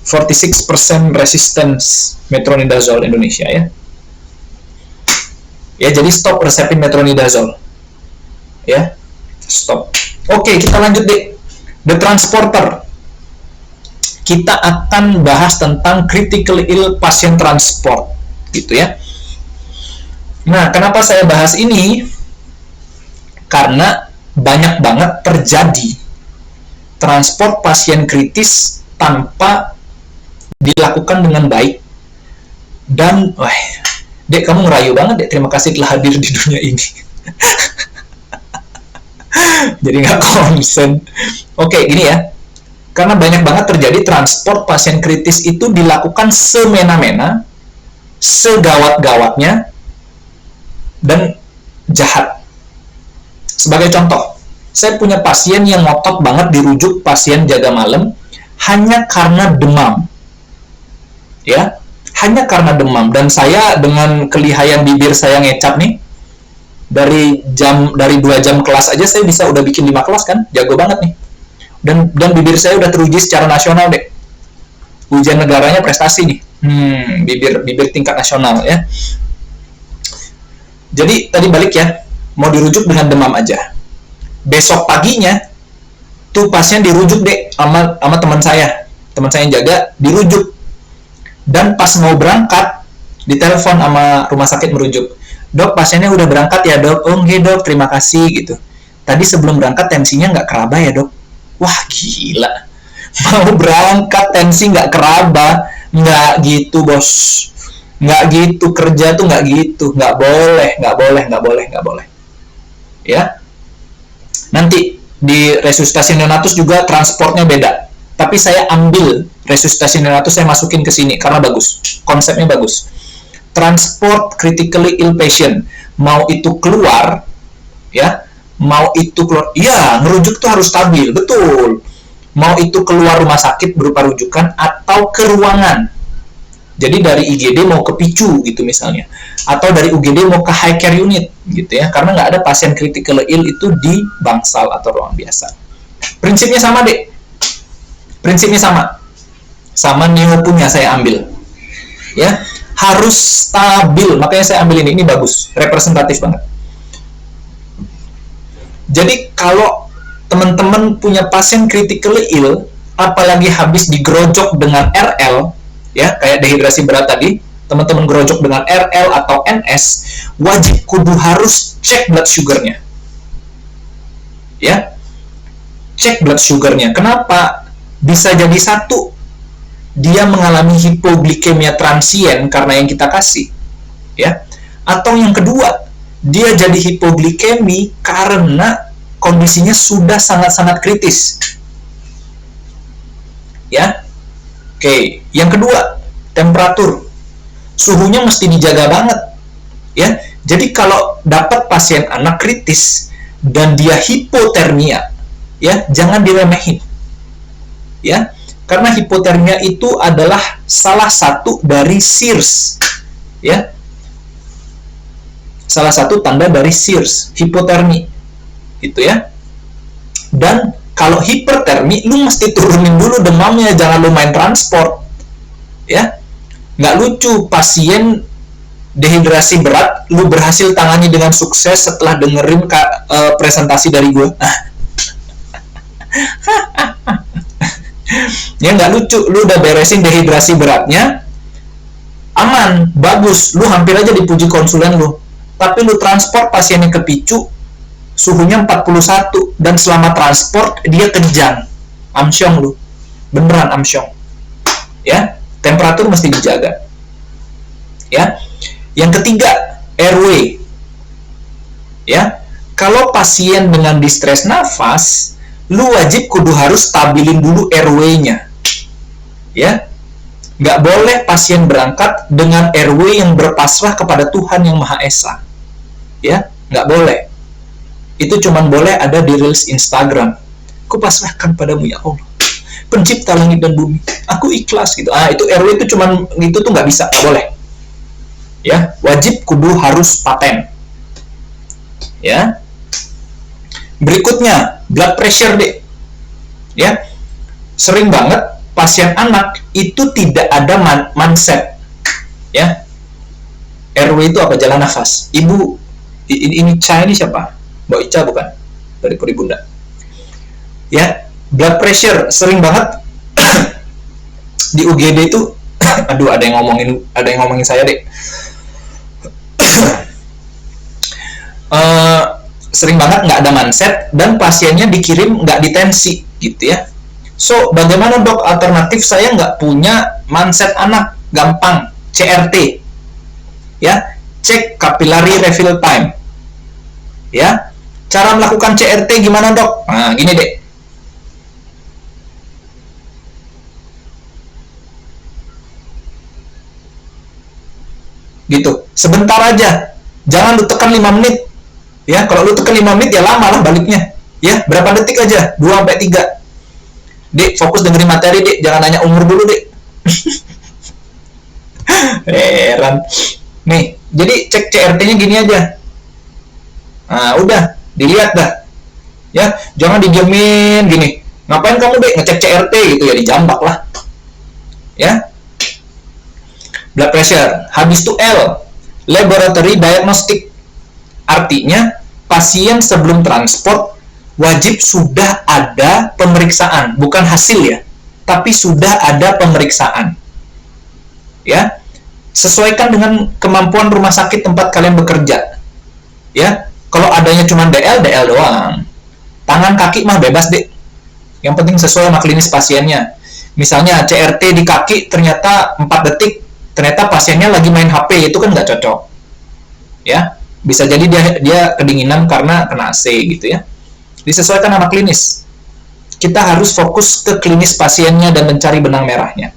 [SPEAKER 1] 46% resistance metronidazol Indonesia ya. Ya, jadi stop resepin metronidazol. Ya, stop. Oke, kita lanjut deh. The Transporter. Kita akan bahas tentang critical ill pasien transport, gitu ya. Nah, kenapa saya bahas ini? karena banyak banget terjadi transport pasien kritis tanpa dilakukan dengan baik. Dan Dek, kamu ngerayu banget, Dek. Terima kasih telah hadir di dunia ini. Jadi nggak konsen. Oke, gini ya. Karena banyak banget terjadi transport pasien kritis itu dilakukan semena-mena, segawat-gawatnya, dan jahat. Sebagai contoh, saya punya pasien yang ngotot banget dirujuk pasien jaga malam hanya karena demam. Ya, hanya karena demam. Dan saya dengan kelihayan bibir saya ngecap nih, dari 2 jam kelas aja saya bisa udah bikin 5 kelas kan, jago banget nih. Dan bibir saya udah teruji secara nasional, Dek. Ujian negaranya prestasi nih. Bibir tingkat nasional ya. Jadi tadi balik ya, mau dirujuk dengan demam aja. Besok paginya tuh pasien dirujuk, Dek, sama teman saya yang jaga, dirujuk. Dan pas mau berangkat, ditelepon sama rumah sakit merujuk. Dok, pasiennya udah berangkat ya, Dok? Oh, enggak, Dok, terima kasih, gitu. Tadi sebelum berangkat tensinya nggak keraba ya, Dok? Wah, gila. Mau berangkat tensi nggak keraba? Nggak gitu, Bos. Nggak gitu, kerja tuh nggak gitu. Nggak boleh. Ya. Nanti di resusitasi neonatus juga transportnya beda. Tapi saya ambil resusitasi neonatus, saya masukin ke sini karena bagus. Konsepnya bagus. Transport critically ill patient. Mau itu keluar, ya, ngerujuk tuh harus stabil, betul. Mau itu keluar rumah sakit berupa rujukan atau ke ruangan. Jadi dari IGD mau ke PICU gitu misalnya, atau dari UGD mau ke high care unit gitu ya, karena nggak ada pasien critically ill itu di bangsal atau ruang biasa. Prinsipnya sama, Dek. Prinsipnya sama neo punya saya ambil, ya, harus stabil. Makanya saya ambil ini bagus, representatif banget. Jadi kalau teman-teman punya pasien critically ill, apalagi habis digerojok dengan RL, ya, kayak dehidrasi berat tadi, teman-teman gerojok dengan RL atau NS, wajib kudu harus cek blood sugar-nya. Ya, cek blood sugar-nya. Kenapa? Bisa jadi satu, dia mengalami hipoglikemia transien karena yang kita kasih, ya. Atau yang kedua, dia jadi hipoglikemi karena kondisinya sudah sangat-sangat kritis. Ya. Oke, yang kedua, temperatur. Suhunya mesti dijaga banget. Ya. Jadi kalau dapat pasien anak kritis dan dia hipotermia, ya, jangan diremehin. Ya. Karena hipotermia itu adalah salah satu dari SIRS. Ya. Salah satu tanda dari SIRS, hipotermi. Gitu ya. Dan kalau hipertermi, lu mesti turunin dulu demamnya, jangan lu main transport. Ya. Nggak lucu pasien dehidrasi berat, lu berhasil tangani dengan sukses setelah dengerin presentasi dari gue. Ya nggak lucu, lu udah beresin dehidrasi beratnya, aman, bagus, lu hampir aja dipuji konsulen lu. Tapi lu transport pasiennya ke PICU, suhunya 41, dan selama transport dia kejang, amsyong lu, beneran amsyong. Ya, temperatur mesti dijaga. Ya, yang ketiga, airway. Ya, kalau pasien dengan distres nafas, lu wajib kudu harus stabilin dulu airway-nya. Ya, nggak boleh pasien berangkat dengan airway yang berpasrah kepada Tuhan yang Maha Esa. Ya, nggak boleh. Itu cuman boleh ada di reels Instagram. Kupasrahkan padamu ya Allah, pencipta langit dan bumi, aku ikhlas gitu. Itu airway itu cuman itu tuh nggak bisa, nggak boleh. Ya, wajib kudu harus paten. Ya. Berikutnya, blood pressure, Dek. Ya. Sering banget pasien anak itu tidak ada manset. Ya. Airway itu apa? Jalan nafas. Ibu ini Ica ini siapa? Mbak Ica bukan? Dari Puri Bunda. Ya, blood pressure sering banget di UGD itu aduh, ada yang ngomongin saya, Dek. sering banget nggak ada manset dan pasiennya dikirim nggak ditensi gitu ya. So bagaimana dok, alternatif saya nggak punya manset anak, gampang, CRT ya, cek capillary refill time ya. Cara melakukan CRT gimana dok? Nah gini deh, gitu, sebentar aja, jangan lu tekan 5 menit ya. Kalau lu tekan 5 menit ya lama lah baliknya ya. Berapa detik aja, 2-3. Dek, fokus dengerin materi, Dek. Jangan nanya umur dulu, Dek. Heran. Nih, jadi cek CRT-nya gini aja. Nah, udah, dilihat dah. Ya, jangan dijamin gini. Ngapain kamu, Dek, ngecek CRT gitu ya, dijambak lah. Ya. Blood pressure, habis itu L, laboratory diagnostic. Artinya, pasien sebelum transport wajib sudah ada pemeriksaan, bukan hasil ya, tapi sudah ada pemeriksaan. Ya, sesuaikan dengan kemampuan rumah sakit tempat kalian bekerja. Ya, kalau adanya cuma DL doang. Tangan kaki mah bebas deh. Yang penting sesuai sama klinis pasiennya. Misalnya CRT di kaki ternyata 4 detik, ternyata pasiennya lagi main HP, itu kan nggak cocok. Ya, bisa jadi dia kedinginan karena kena AC gitu ya. Disesuaikan sama klinis. Kita harus fokus ke klinis pasiennya dan mencari benang merahnya.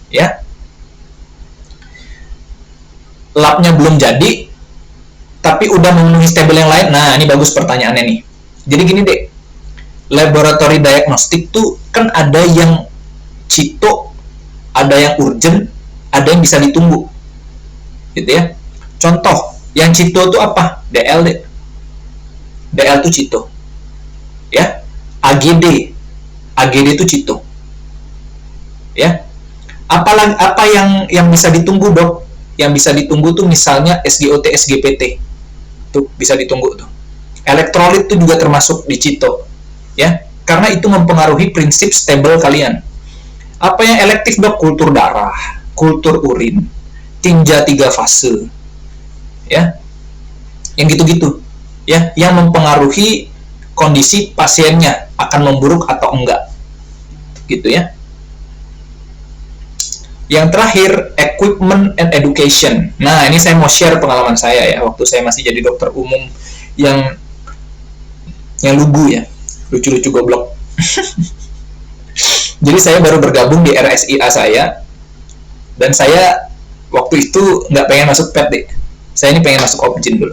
[SPEAKER 1] Ya. Labnya belum jadi, tapi udah memenuhi stable yang lain. Nah, ini bagus pertanyaannya nih. Jadi gini deh, laboratory diagnostik tuh kan ada yang cito, ada yang urgent, ada yang bisa ditunggu. Gitu ya. Contoh, yang cito tuh apa? DL deh. DL tuh cito. Ya, AGD itu cito ya. Apa yang bisa ditunggu dok? Yang bisa ditunggu tuh misalnya SGOT, SGPT tuh bisa ditunggu tuh. Elektrolit tuh juga termasuk di cito ya, karena itu mempengaruhi prinsip stable kalian. Apa yang elektif dok? Kultur darah, kultur urin, tinja 3 fase ya, yang gitu-gitu ya, yang mempengaruhi kondisi pasiennya akan memburuk atau enggak gitu ya. Yang terakhir, equipment and education. Nah, ini saya mau share pengalaman saya ya, waktu saya masih jadi dokter umum yang lugu ya, lucu-lucu goblok. Jadi saya baru bergabung di RSIA saya, dan saya waktu itu nggak pengen masuk PET deh, saya ini pengen masuk Opjin dulu,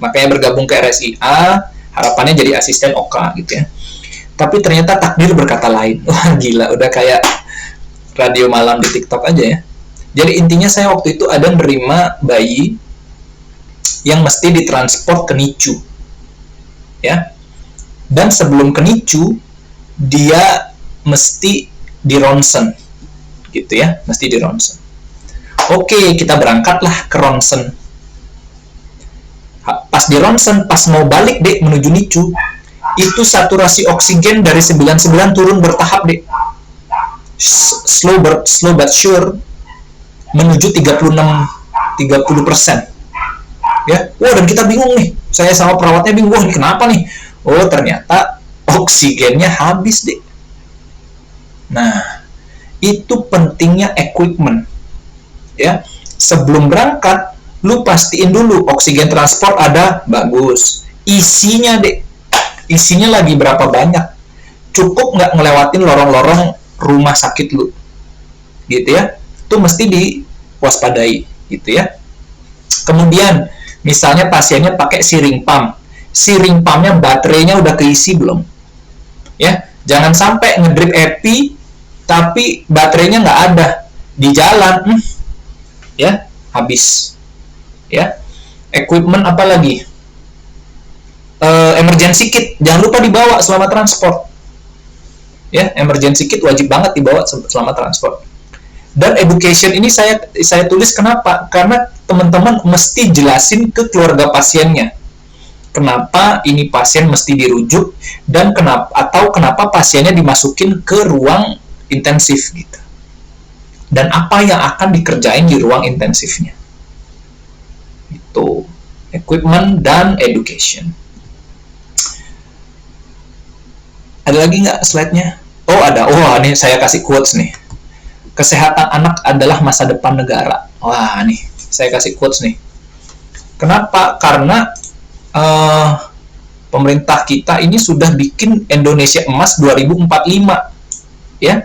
[SPEAKER 1] makanya bergabung ke RSIA, harapannya jadi asisten OK gitu ya. Tapi ternyata takdir berkata lain. Wah gila, udah kayak radio malam di TikTok aja ya. Jadi intinya saya waktu itu ada menerima bayi yang mesti ditransport ke NICU ya. Dan sebelum ke NICU dia mesti di ronsen gitu ya, mesti di ronsen. Oke, kita berangkatlah ke ronsen. Pas di ronsen, pas mau balik deh menuju NICU, itu saturasi oksigen dari 99 turun bertahap deh, slow but sure menuju 30% ya. Wah, dan kita bingung nih, saya sama perawatnya bingung, wah ini kenapa nih? Oh ternyata oksigennya habis deh. Nah, itu pentingnya equipment ya. Sebelum berangkat lu pastiin dulu oksigen transport ada, bagus. Isinya deh, isinya lagi berapa banyak, cukup nggak ngelewatin lorong-lorong rumah sakit lu gitu ya. Itu mesti diwaspadai gitu ya. Kemudian misalnya pasiennya pakai siring pumpnya baterainya udah keisi belum ya. Jangan sampai ngedrip epi tapi baterainya nggak ada di jalan ya, habis ya. Equipment apa lagi? Emergency kit jangan lupa dibawa selama transport ya. Emergency kit wajib banget dibawa selama transport. Dan education ini saya tulis kenapa? Karena teman-teman mesti jelasin ke keluarga pasiennya kenapa ini pasien mesti dirujuk, dan kenapa pasiennya dimasukin ke ruang intensif gitu, dan apa yang akan dikerjain di ruang intensifnya. Itu equipment dan education. Ada lagi nggak slide-nya? Oh ada. Oh ini saya kasih quotes nih. Kesehatan anak adalah masa depan negara. Wah nih saya kasih quotes nih. Kenapa? Karena pemerintah kita ini sudah bikin Indonesia Emas 2045 ya.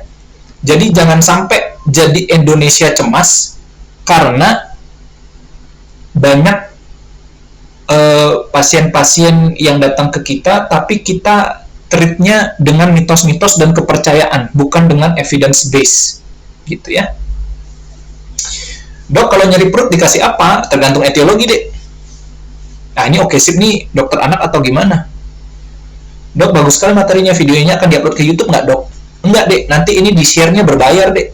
[SPEAKER 1] Jadi jangan sampai jadi Indonesia cemas karena banyak pasien-pasien yang datang ke kita, tapi kita treatnya dengan mitos-mitos dan kepercayaan, bukan dengan evidence base, gitu ya. Dok, kalau nyeri perut dikasih apa? Tergantung etiologi, dek. Nah, ini oke sip nih, dokter anak atau gimana? Dok, bagus sekali materinya, videonya akan diupload ke YouTube nggak, dok? Enggak, dek. Nanti ini di share-nya berbayar, dek.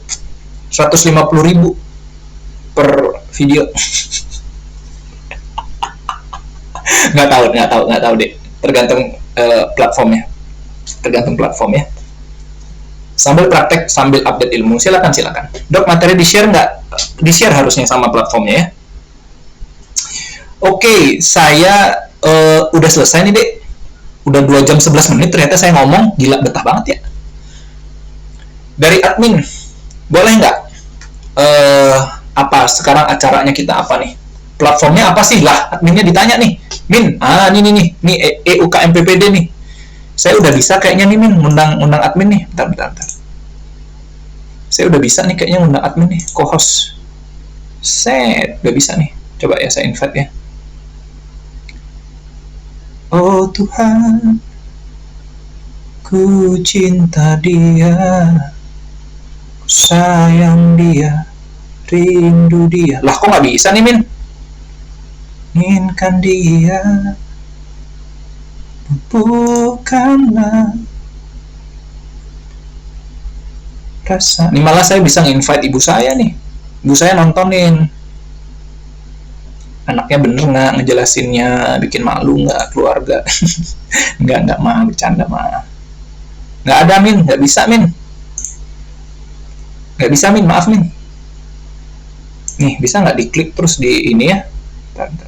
[SPEAKER 1] 150.000 per video. nggak tahu deh, tergantung platformnya, ya. Sambil praktek sambil update ilmu, silakan. Dok, materi di share nggak? Di share harusnya sama platformnya ya. Oke, saya udah selesai nih, dek. Udah 2 jam 11 menit ternyata saya ngomong, gila, betah banget ya. Dari admin, boleh nggak apa sekarang acaranya kita apa nih? Platformnya apa sih lah? Adminnya ditanya nih, Min, ini EUKMPPD nih. Saya udah bisa kayaknya nih, Min, undang admin nih. Bentar. Saya udah bisa nih kayaknya undang admin nih, co-host. Udah bisa nih. Coba ya saya invite ya. Oh Tuhan, ku cinta dia, ku sayang dia, rindu dia. Lah kok nggak bisa nih, Min? Inginkan dia, bukanlah rasa. Ini malah saya bisa nge-invite ibu saya nih. Ibu saya nontonin. Anaknya bener nggak ngejelasinnya, bikin malu nggak keluarga? nggak mah, bercanda mah. Nggak ada, Min, nggak bisa, Min. Nggak bisa, Min, maaf, Min. Nih, bisa nggak diklik terus di ini ya? Bentar.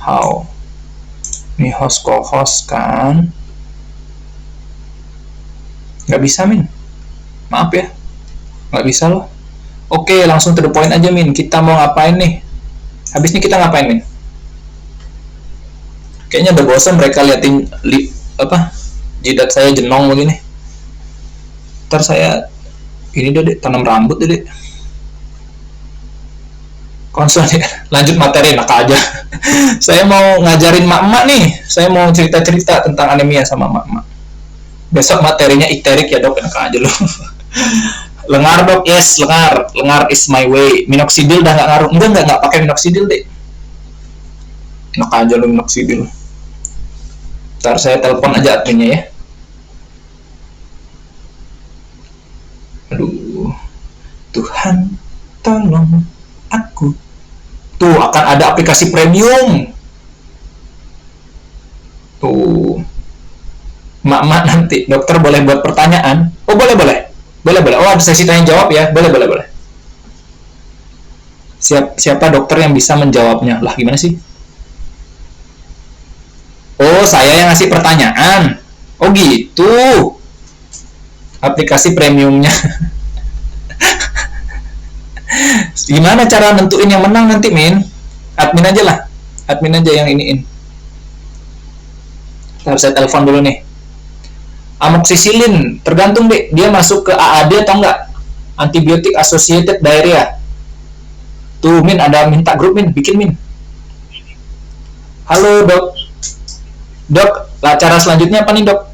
[SPEAKER 1] How? Ini host co-host kan? Nggak bisa, Min. Maaf ya. Nggak bisa loh. Oke, langsung to the point aja, Min. Kita mau ngapain nih? Habis ini kita ngapain, Min? Kayaknya udah bosan mereka liatin jidat saya jenong begini. Ntar saya ini deh, tanam rambut deh. Konsul ya. Lanjut materi, enak aja. Saya mau ngajarin mak-mak nih. Saya mau cerita-cerita tentang anemia sama mak-mak. Besok materinya ikterik ya, dok, enak aja loh. Lengar, dok, yes, lengar is my way. Minoxidil udah nggak ngaruh. Enggak pakai minoxidil, deh. Enak aja loh minoxidil. Ntar saya telepon aja adminnya ya. Aduh, Tuhan tolong aku. Tuh, akan ada aplikasi premium. Tuh. Mak-mak nanti, dokter boleh buat pertanyaan. Oh, boleh. Oh, ada sesi tanya jawab ya. Boleh. Siapa dokter yang bisa menjawabnya? Lah, gimana sih? Oh, saya yang ngasih pertanyaan. Oh, gitu. Aplikasi premiumnya. Gimana cara nentuin yang menang nanti, Min? Admin aja lah. Admin aja yang iniin. Ntar saya telepon dulu nih. Amoxicillin, tergantung deh, dia masuk ke AAD atau enggak. Antibiotic Associated Diarrhea. Tuh, Min, ada minta grup, Min, bikin, Min. Halo, dok. Dok, acara selanjutnya apa nih, dok?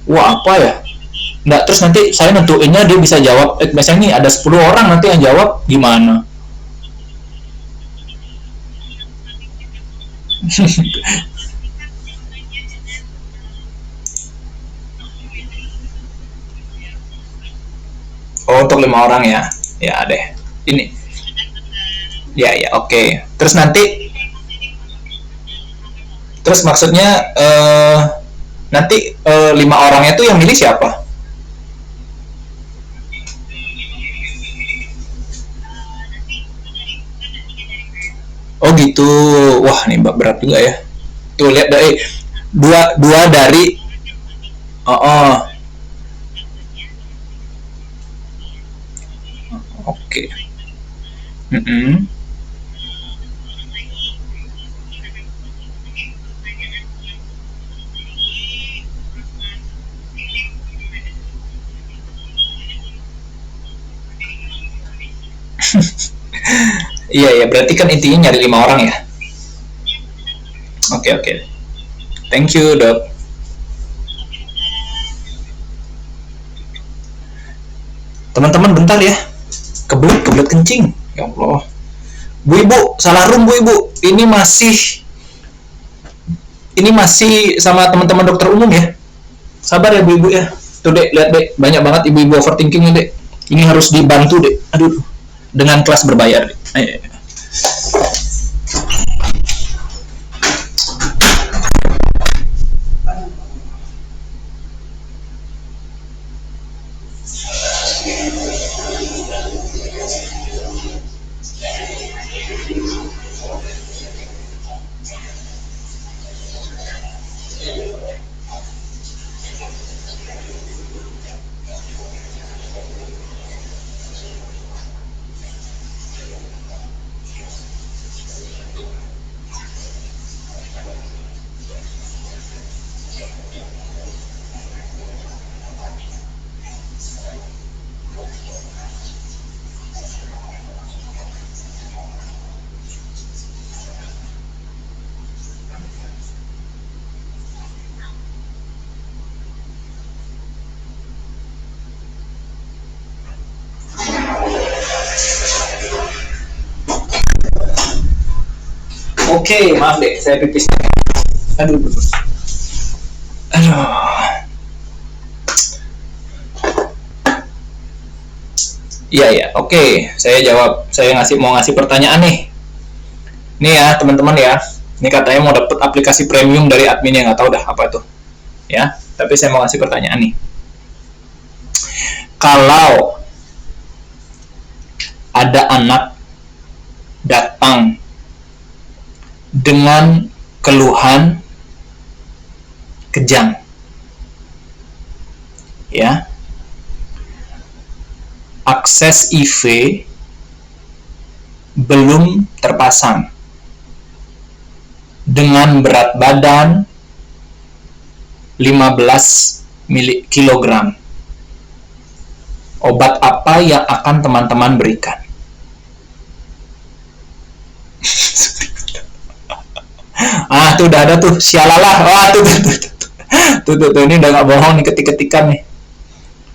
[SPEAKER 1] Wah, apa ya? Nggak, terus nanti saya nentuinnya dia bisa jawab. Misalnya nih ada 10 orang nanti yang jawab, gimana? Oh, untuk 5 orang ya. Ya deh. Ini. Ya, oke. Terus nanti maksudnya nanti 5 orangnya tuh yang milih siapa? Oh gitu. Wah, nih Mbak berat juga ya. Tuh lihat dari dua dari oh, oh. Oke. Mm-mm. Iya ya, berarti kan intinya nyari 5 orang ya. Oke oke. Thank you dok. Teman-teman bentar ya. Kebelet kencing. Ya Allah. Bu ibu, salah room bu ibu. Ini masih sama teman-teman dokter umum ya. Sabar ya bu ibu ya. Tuh dek, lihat dek, banyak banget ibu-ibu overthinkingnya dek. Ini harus dibantu dek. Aduh, dengan kelas berbayar dek. Ayo. Oke, maaf deh, saya pipis. Aduh. Iya ya, oke. Saya jawab. Saya mau ngasih pertanyaan nih. Nih ya, teman-teman ya. Ini katanya mau dapet aplikasi premium dari adminnya, nggak tahu dah apa itu. Ya, tapi saya mau ngasih pertanyaan nih. Kalau ada anak datang dengan keluhan kejang, ya, akses IV belum terpasang, dengan berat badan 15 kg, obat apa yang akan teman-teman berikan? Tuh udah ada tuh, sialalah. Wah, tuh, ini udah nggak bohong nih, ketik-ketikan nih.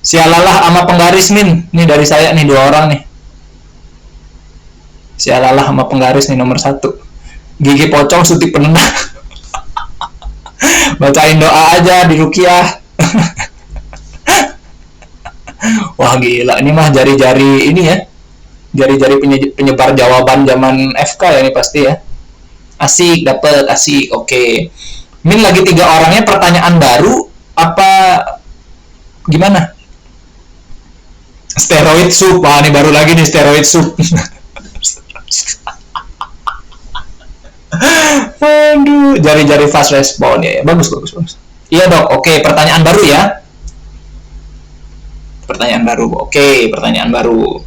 [SPEAKER 1] Sialalah sama penggaris min. Nih dari saya nih 2 orang nih. Sialalah sama penggaris nih nomor 1. Gigi pocong suntik penenang. Bacain doa aja di ruqyah. Wah gila, ini mah jari-jari ini ya. Jari-jari penyebar jawaban zaman FK ya ini pasti ya. Asik, dapet, asik, oke. Min lagi 3 orangnya, pertanyaan baru apa gimana? Steroid soup, wah ini baru lagi nih steroid soup. Aduh, jari-jari fast respon ya, bagus. Iya dok, oke, pertanyaan baru ya. Pertanyaan baru.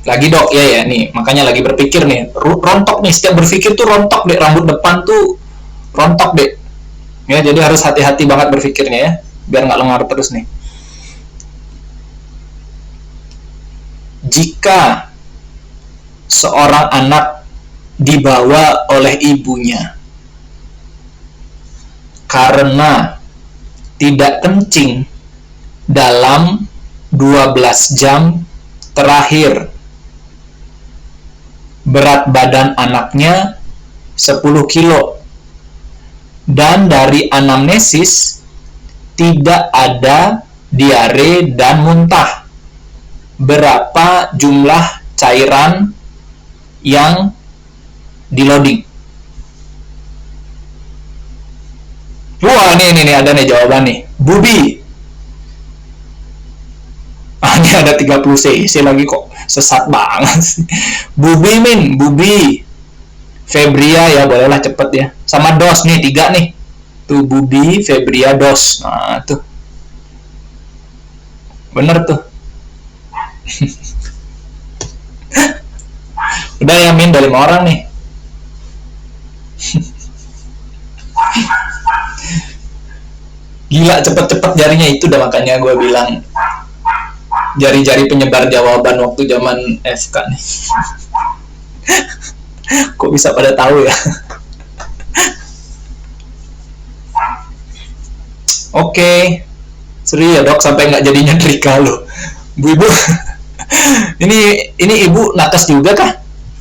[SPEAKER 1] Lagi dok, ya nih, makanya lagi berpikir nih, rontok nih, setiap berpikir tuh rontok deh, rambut depan tuh rontok deh. Ya, jadi harus hati-hati banget berpikirnya ya, biar nggak lengar terus nih. Jika seorang anak dibawa oleh ibunya karena tidak kencing dalam 12 jam terakhir, berat badan anaknya 10 kilo, dan dari anamnesis tidak ada diare dan muntah, berapa jumlah cairan yang di loading? Wah, ini ada nih jawaban nih. Bubi. Ini ada 30 cc lagi kok, sesat banget sih. Bubi Min, Bubi, Febria ya bolehlah cepet ya, sama Dos nih 3 nih tuh, Bubi, Febria, Dos. Nah tuh bener tuh. Udah ya Min, udah 5 orang nih. Gila cepet-cepet jarinya itu, udah makanya gue bilang jari-jari penyebar jawaban waktu zaman FK nih. Kok bisa pada tahu ya? Oke, seri ya dok, sampai nggak jadi nyetrika lo, bu ibu. ini ibu nakes juga kah?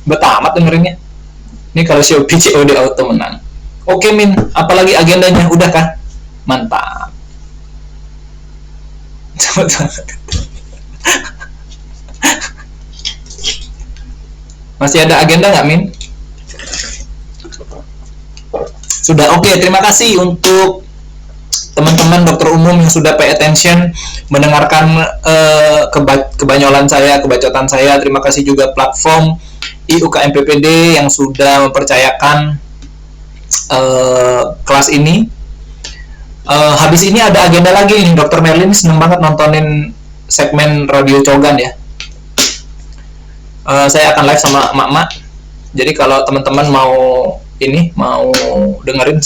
[SPEAKER 1] Betamat dengerinnya. Ini kalau Shopee COD auto menang. Oke Min, apalagi agendanya? Udah kah? Mantap. Masih ada agenda nggak Min? Sudah. Oke, terima kasih untuk teman-teman dokter umum yang sudah pay attention mendengarkan kebanyolan saya, kebacotan saya. Terima kasih juga platform IUKM-PPD yang sudah mempercayakan kelas ini. Habis ini ada agenda lagi nih, Dr. Merlin seneng banget nontonin segmen Radio Cogan ya. Saya akan live sama emak-emak. Jadi kalau teman-teman mau dengerin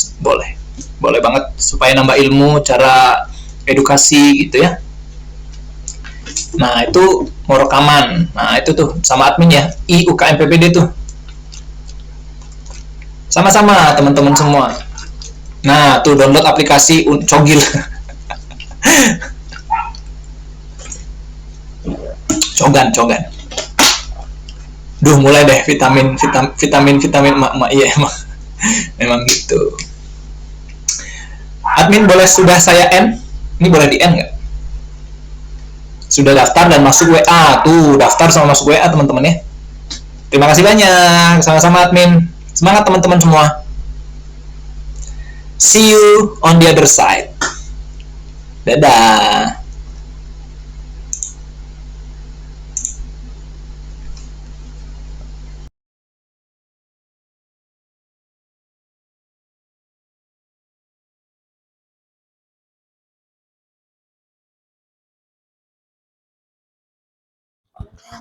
[SPEAKER 1] boleh banget, supaya nambah ilmu, cara edukasi gitu ya. Nah itu mau rekaman, nah itu tuh sama admin ya, IUKM PPD tuh, sama-sama teman-teman semua. Nah tuh download aplikasi Cogil. Cogan. Duh mulai deh vitamin emak-emak, iya memang gitu. Admin boleh sudah saya end? Ini boleh di end nggak? Sudah daftar dan masuk WA. Tuh daftar sama masuk WA teman-teman ya. Terima kasih banyak, sama-sama admin. Semangat teman-teman semua. See you on the other side. Dadah.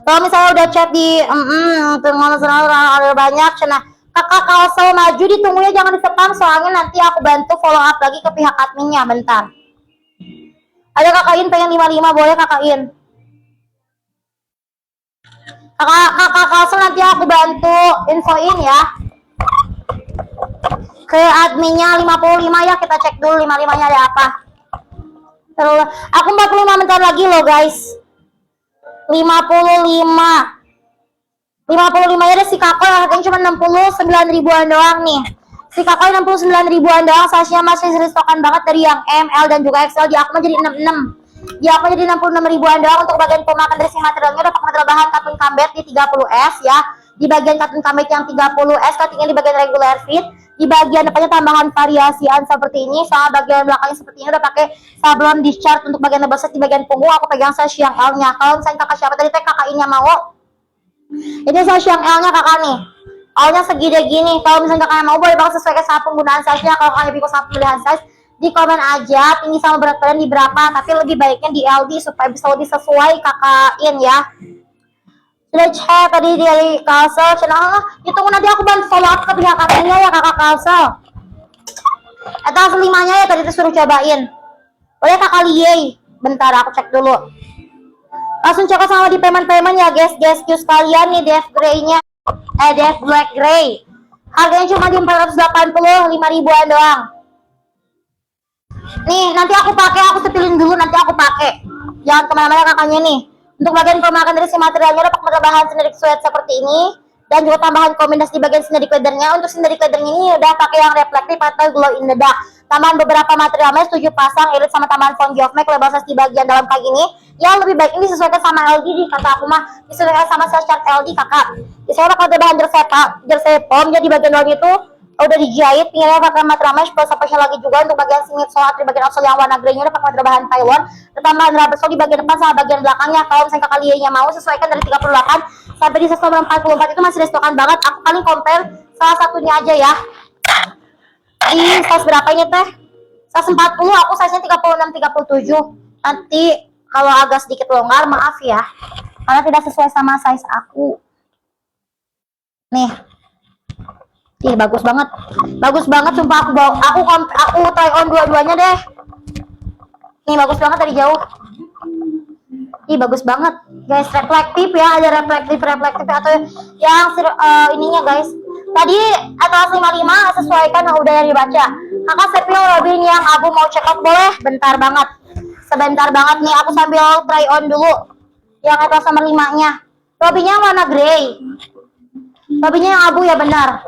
[SPEAKER 4] Kalau misalnya udah chat di ada banyak cina kakak Kalsel maju, ditunggunya jangan di spam, soalnya nanti aku bantu follow up lagi ke pihak adminnya. Bentar, ada kakain pengen 55, boleh kakain kakak Kalsel, nanti aku bantu infoin ya ke adminnya 55 ya. Kita cek dulu 55 nya ada apa. Terus aku 45 menit lagi loh guys. 55 ya ada si Kakoi, harganya cuma 69 ribuan doang nih. Si Kakoi 69 ribuan doang, size-nya masih restokan banget dari yang M, L dan juga XL. Di aku jadi 66. Di aku jadi 66 ribuan doang. Untuk bagian pemakan dari si materialnya udah pakai material bahan katun kambet di 30S ya. Di bagian katun kambet yang 30S, cuttingnya di bagian regular fit. Di bagian depannya tambahan variasian seperti ini, sama bagian belakangnya seperti ini udah pakai sablon discharge. Untuk bagian double set di bagian punggung aku pegang size yang L-nya. Kalau misalnya kakak siapa tadi kakak ini mau, ini size yang L-nya kakak nih. L-nya segede gini. Kalau misalnya kakak mau boleh banget sesuaikan sama penggunaan size-nya. Kalau kakaknya bingung sama pilihan size, di komen aja tinggi sama berat badan di berapa, tapi lebih baiknya di LD supaya bisa lebih sesuai kakain ya. Sudah chat tadi dari Kalsel, channel ditunggu nanti aku bantu follow up ke pihak adminnya ya kakak Kalsel. Eta 5-nya ya tadi disuruh cobain. Boleh kakak Liye, bentar aku cek dulu. Langsung cek sama di payment ya guys kalian nih. DF Grey-nya DF Black Grey harganya cuma di 485 ribuan doang. Nih nanti aku setilin dulu, nanti aku pakai. Jangan kemana-mana kakaknya nih. Untuk bagian pemakan dari si materialnya dapat bahan synthetic sweat seperti ini, dan juga tambahan kombinasi di bagian synthetic leather-nya. Untuk synthetic leather-nya ini udah pakai yang reflektif atau glow in the dark. Tambahan beberapa materialnya 7 pasang irit sama tambahan foam geof make lebar di bagian dalam kaki ini. Yang lebih baik ini disesuaikan sama LD di kata aku mah, disesuaikan sama size chart LD kakak. Saya bakal ada bahan jersey foam, jadi bagian dalamnya itu udah dijahit, pinggirnya pakai mat mesh plus spesial lagi juga untuk bagian sini soal di bagian outsole yang warna grey-nya udah pakai material bahan Taiwan, tambahan rubber sole di bagian depan sama bagian belakangnya. Kalau misalnya kalian mau sesuaikan dari 38 sampai di size nomor 44 itu masih restokan banget. Aku paling compare salah satunya aja ya. Di size berapa ini teh? Size 40, aku size-nya 36 37. Nanti kalau agak sedikit longgar maaf ya, karena tidak sesuai sama size aku. Nih. Ih, bagus banget sumpah. Aku try on dua-duanya deh. Nih bagus banget dari jauh. Ih, bagus banget guys, reflektif ya, ada reflektif atau yang ininya guys. Tadi atas 55 sesuaikan yang udah yang dibaca. Kakak Sepio Robin yang Abu mau check out boleh? Sebentar banget nih, aku sambil try on dulu yang atas nomor 5-nya. Robinnya warna grey. Robinnya yang abu ya, benar.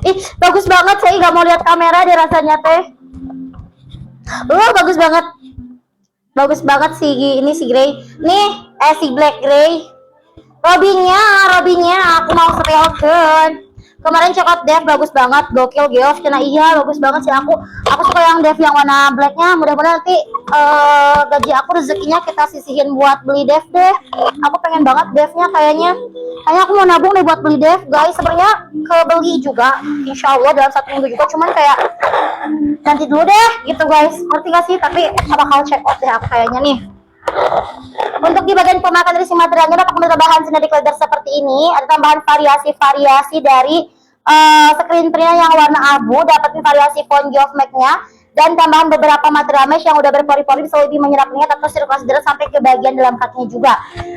[SPEAKER 4] Ih, bagus banget, saya nggak mau lihat kamera deh rasanya teh. Bagus banget si grey. Nih, si black grey. Robinnya aku mau setelkan. Kemarin coklat Dev bagus banget, gokil geos. Karena iya bagus banget sih aku suka yang Dev yang warna blacknya. Mudah-mudahan nanti gaji aku rezekinya kita sisihin buat beli Dev deh. Aku pengen banget Devnya kayaknya aku mau nabung deh buat beli Dev guys. Sebenarnya kebeli juga insya Allah dalam 1 minggu juga, cuman kayak nanti dulu deh gitu guys, ngerti gak sih? Tapi bakal check out deh aku kayaknya nih. Untuk di bagian pemakan dari si materialnya dapat memiliki bahan sinerik leather seperti ini. Ada tambahan variasi dari screen print yang warna abu, dapatin variasi font geof nya dan tambahan beberapa material mesh yang udah berpori-pori bisa lebih menyerap minyak atau sirkulasi darah sampai ke bagian dalam kakinya juga.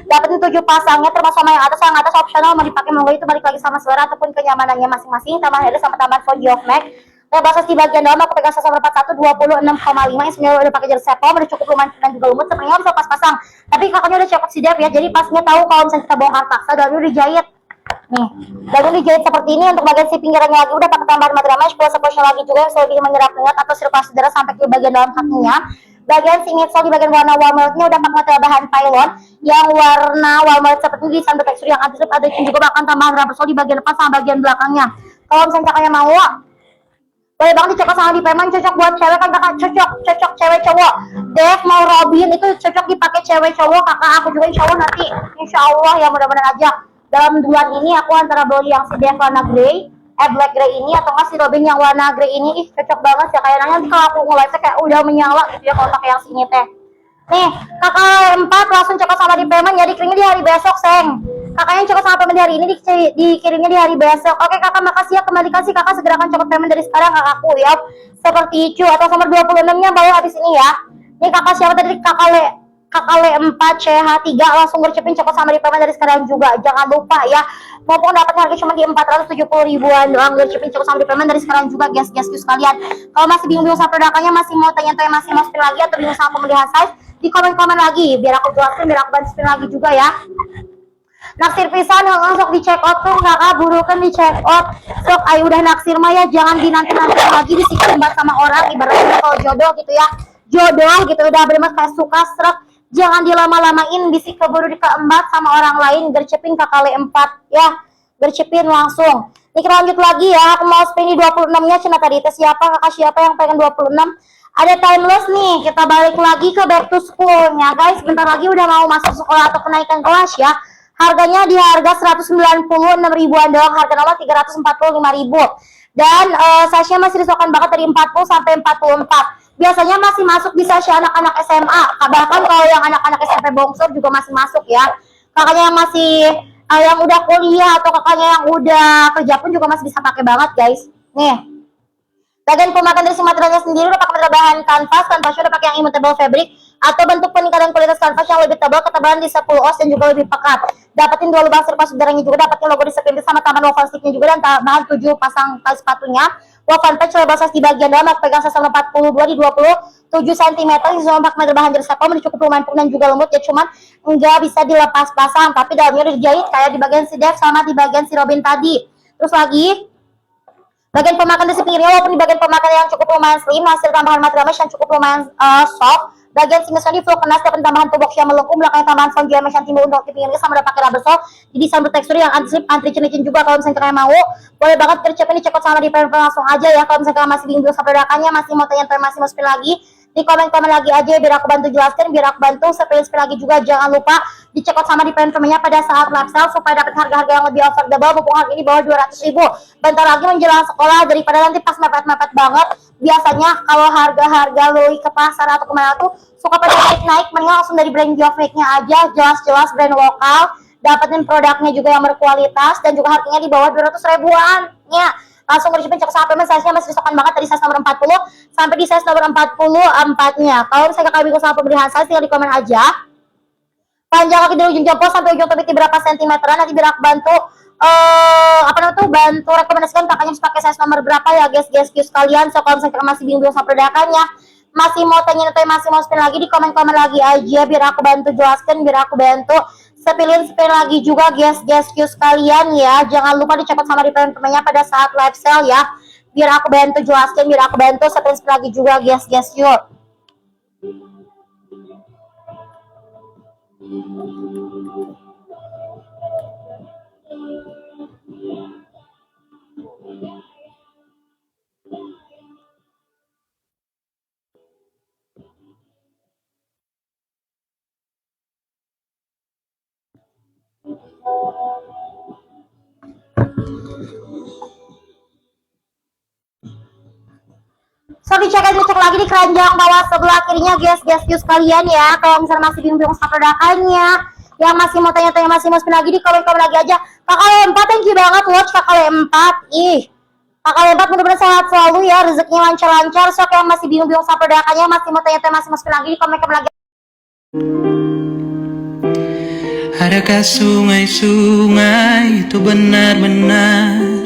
[SPEAKER 4] Dapatin 7 pasangnya termasuk sama yang atas opsional mau dipakai monggo, itu balik lagi sama selera ataupun kenyamanannya masing-masing. Tambahan header sama tambahan font geof bahasa di bagian dalam aku pegang nomor 41 26,5 yang sebenarnya udah pakai jersey sepom, udah cukup lumayan dan juga lumut, sebenarnya bisa pas-pasang. Tapi kakaknya udah cekot si Dev ya, jadi pasnya tahu kalau misalnya kita bongkar paksa dalamnya udah dijahit. Nih, dalamnya dijahit seperti ini. Untuk bagian si pinggirannya lagi udah pakai tambahan material mesh plus spesial lagi juga yang lebih menyerap minyak atau sirkulasi darah sampai ke bagian dalam kakinya. Bagian si midsole di bagian warna warm-nya udah pakai material bahan pylon yang warna warm seperti ini, sampai tekstur yang anti slip, ada juga bahkan tambahan rubber sole di bagian depan sama bagian belakangnya. Kalau misalnya kakaknya mau boleh banget dicocok sama di Peman, cocok buat cewek kan kakak, cocok cewek cowok. Dev mau Robin itu cocok dipakai cewek cowok, kakak aku juga insya Allah nanti, insya Allah ya mudah-mudahan aja dalam bulan ini aku antara beli yang si Dev warna grey, black grey ini atau nggak si Robin yang warna grey ini. Ih, cocok banget ya, kayak nanti kalau aku nge-live kayak udah menyala gitu ya kalau pakai yang sini teh. Nih, kakak 4 langsung cocok sama di Peman, jadi kirimnya di hari besok, Seng. Kakaknya cocok sama payment di hari ini, dikirimnya di hari besok. Oke kakak, makasih ya, kembali kasih kakak, segera akan cocok payment dari sekarang kakakku ya. Seperti itu, atau nomor 26-nya bayar habis ini ya. Nih kakak siapa tadi, kakak Le 4 CH3 langsung gercepin cocok sama di payment dari sekarang juga. Jangan lupa ya, maupun dapat harga cuma di 470 ribuan doang, gercepin cocok sama di payment dari sekarang juga guys sekalian. Kalau masih bingung sama produknya, masih mau tanya-tanya, masih mau spin lagi atau bingung sama pemilihan size, di komen-komen lagi biar aku jelasin, biar aku bantu spin lagi juga ya. Naksir pisan sok di check out tuh kakak, burukan di check out sok. Ayo udah naksir mah ya jangan dinanti-nanti lagi disikembat sama orang, ibaratnya kalau jodoh gitu ya, jodoh gitu udah bener kayak suka seret, jangan dilama-lamain bisik keburu dikeembat sama orang lain. Gercepin kakak Le 4 ya, gercepin langsung. Nih kita lanjut lagi ya, aku mau spin di 26-nya cina tadi tes siapa kakak, siapa yang pengen 26. Ada timeless nih, kita balik lagi ke back to school-nya guys. Bentar lagi udah mau masuk sekolah atau kenaikan kelas ya. Harganya di harga 196 ribuan doang, harga normal 345 ribu. Dan size-nya masih disokan banget dari 40 sampai 44. Biasanya masih masuk di size anak-anak SMA. Bahkan kalau yang anak-anak SMP bongsor juga masih masuk ya. Kakaknya yang masih yang udah kuliah atau kakaknya yang udah kerja pun juga masih bisa pakai banget guys. Nih. Bagian pemakan dari si materialnya sendiri udah pakai material bahan kanvasnya udah pakai yang immutable fabric atau bentuk peningkatan kualitas kanvas yang lebih tebal, ketebalan di 10 oz dan juga lebih pekat. Dapatin 2 lubang sirkulasi udaranya juga, dapatin logo di screen sama tambahan woven sticknya juga, dan tambahan 7 pasang tali sepatunya. Woven patch lebar size di bagian dalam, aku pegang sama 42 di 27 cm, di zona pakai bahan jersey sepom, cukup lumayan dan juga lembut ya, cuman enggak bisa dilepas pasang, tapi dalamnya udah dijahit kayak di bagian si Dev sama di bagian si Robin tadi. Terus lagi bagian pemakan di pinggirnya, walaupun di bagian pemakan yang cukup lumayan slim, hasil tambahan material mesh yang cukup lumayan soft, Bagian sinusnya di full kenas dapat tambahan tubox yang melengkung, belakangnya tambahan foam GMS yang timbul untuk di pinggirnya sama udah pakai rubber sole. Jadi desain bertekstur yang anti-slip, anti-licin juga. Kalau misalnya kalian mau, boleh banget kerjaan ini cekot sama di printer langsung aja ya. Kalau misalnya kalian masih bingung sama ledakannya, masih mau tanya masih mau spin lagi, di komen-komen lagi aja biar aku bantu jelaskan, biar aku bantu spin lagi juga. Jangan lupa dicekot sama di printernya pada saat live sale supaya dapat harga-harga yang lebih affordable, mumpung harga ini bawah 200.000. Bentar lagi menjelang sekolah, daripada nanti pas mepet-mepet banget. Biasanya kalau harga-harga lo ke pasar atau kemana tuh suka pada naik-naik, mending langsung dari brand Geofake-nya aja, jelas-jelas brand lokal, dapetin produknya juga yang berkualitas dan juga harganya di bawah 200 ribuan ya. Langsung udah cek sampai size-nya masih diskokan banget dari size nomor 40 sampai di size nomor 44-nya. Kalau misalnya kalian bingung sama pembelian size, tinggal di komen aja panjang kaki dari ujung jempol sampai ujung tebiti berapa sentimeteran, nanti biar aku bantu bantu rekomendasikan kakaknya harus pakai size nomor berapa ya guys sekalian. So kalau misalnya masih bingung sama perdagangannya, masih mau tanya atau masih mau spin lagi, di komen-komen lagi aja biar aku bantu jelaskan, biar aku bantu spin lagi juga guys sekalian ya. Jangan lupa dicekot sama di printernya pada saat live sale ya, biar aku bantu jelaskan, biar aku bantu spin lagi juga guys yuk. So dicek lagi di keranjang bawah sebelah kirinya guys sekalian ya. Kalau misalnya masih bingung sama ledakannya, yang masih mau tanya-tanya, masih mau spin lagi, di komen-komen lagi aja. Kakak W4 thank you banget, watch Kakak W4. Kakak W4 bener-bener sehat selalu ya, rezekinya lancar-lancar. So yang masih bingung sama ledakannya, masih mau tanya-tanya, masih mau spin lagi, di komen-komen lagi.
[SPEAKER 5] Adakah sungai-sungai itu benar-benar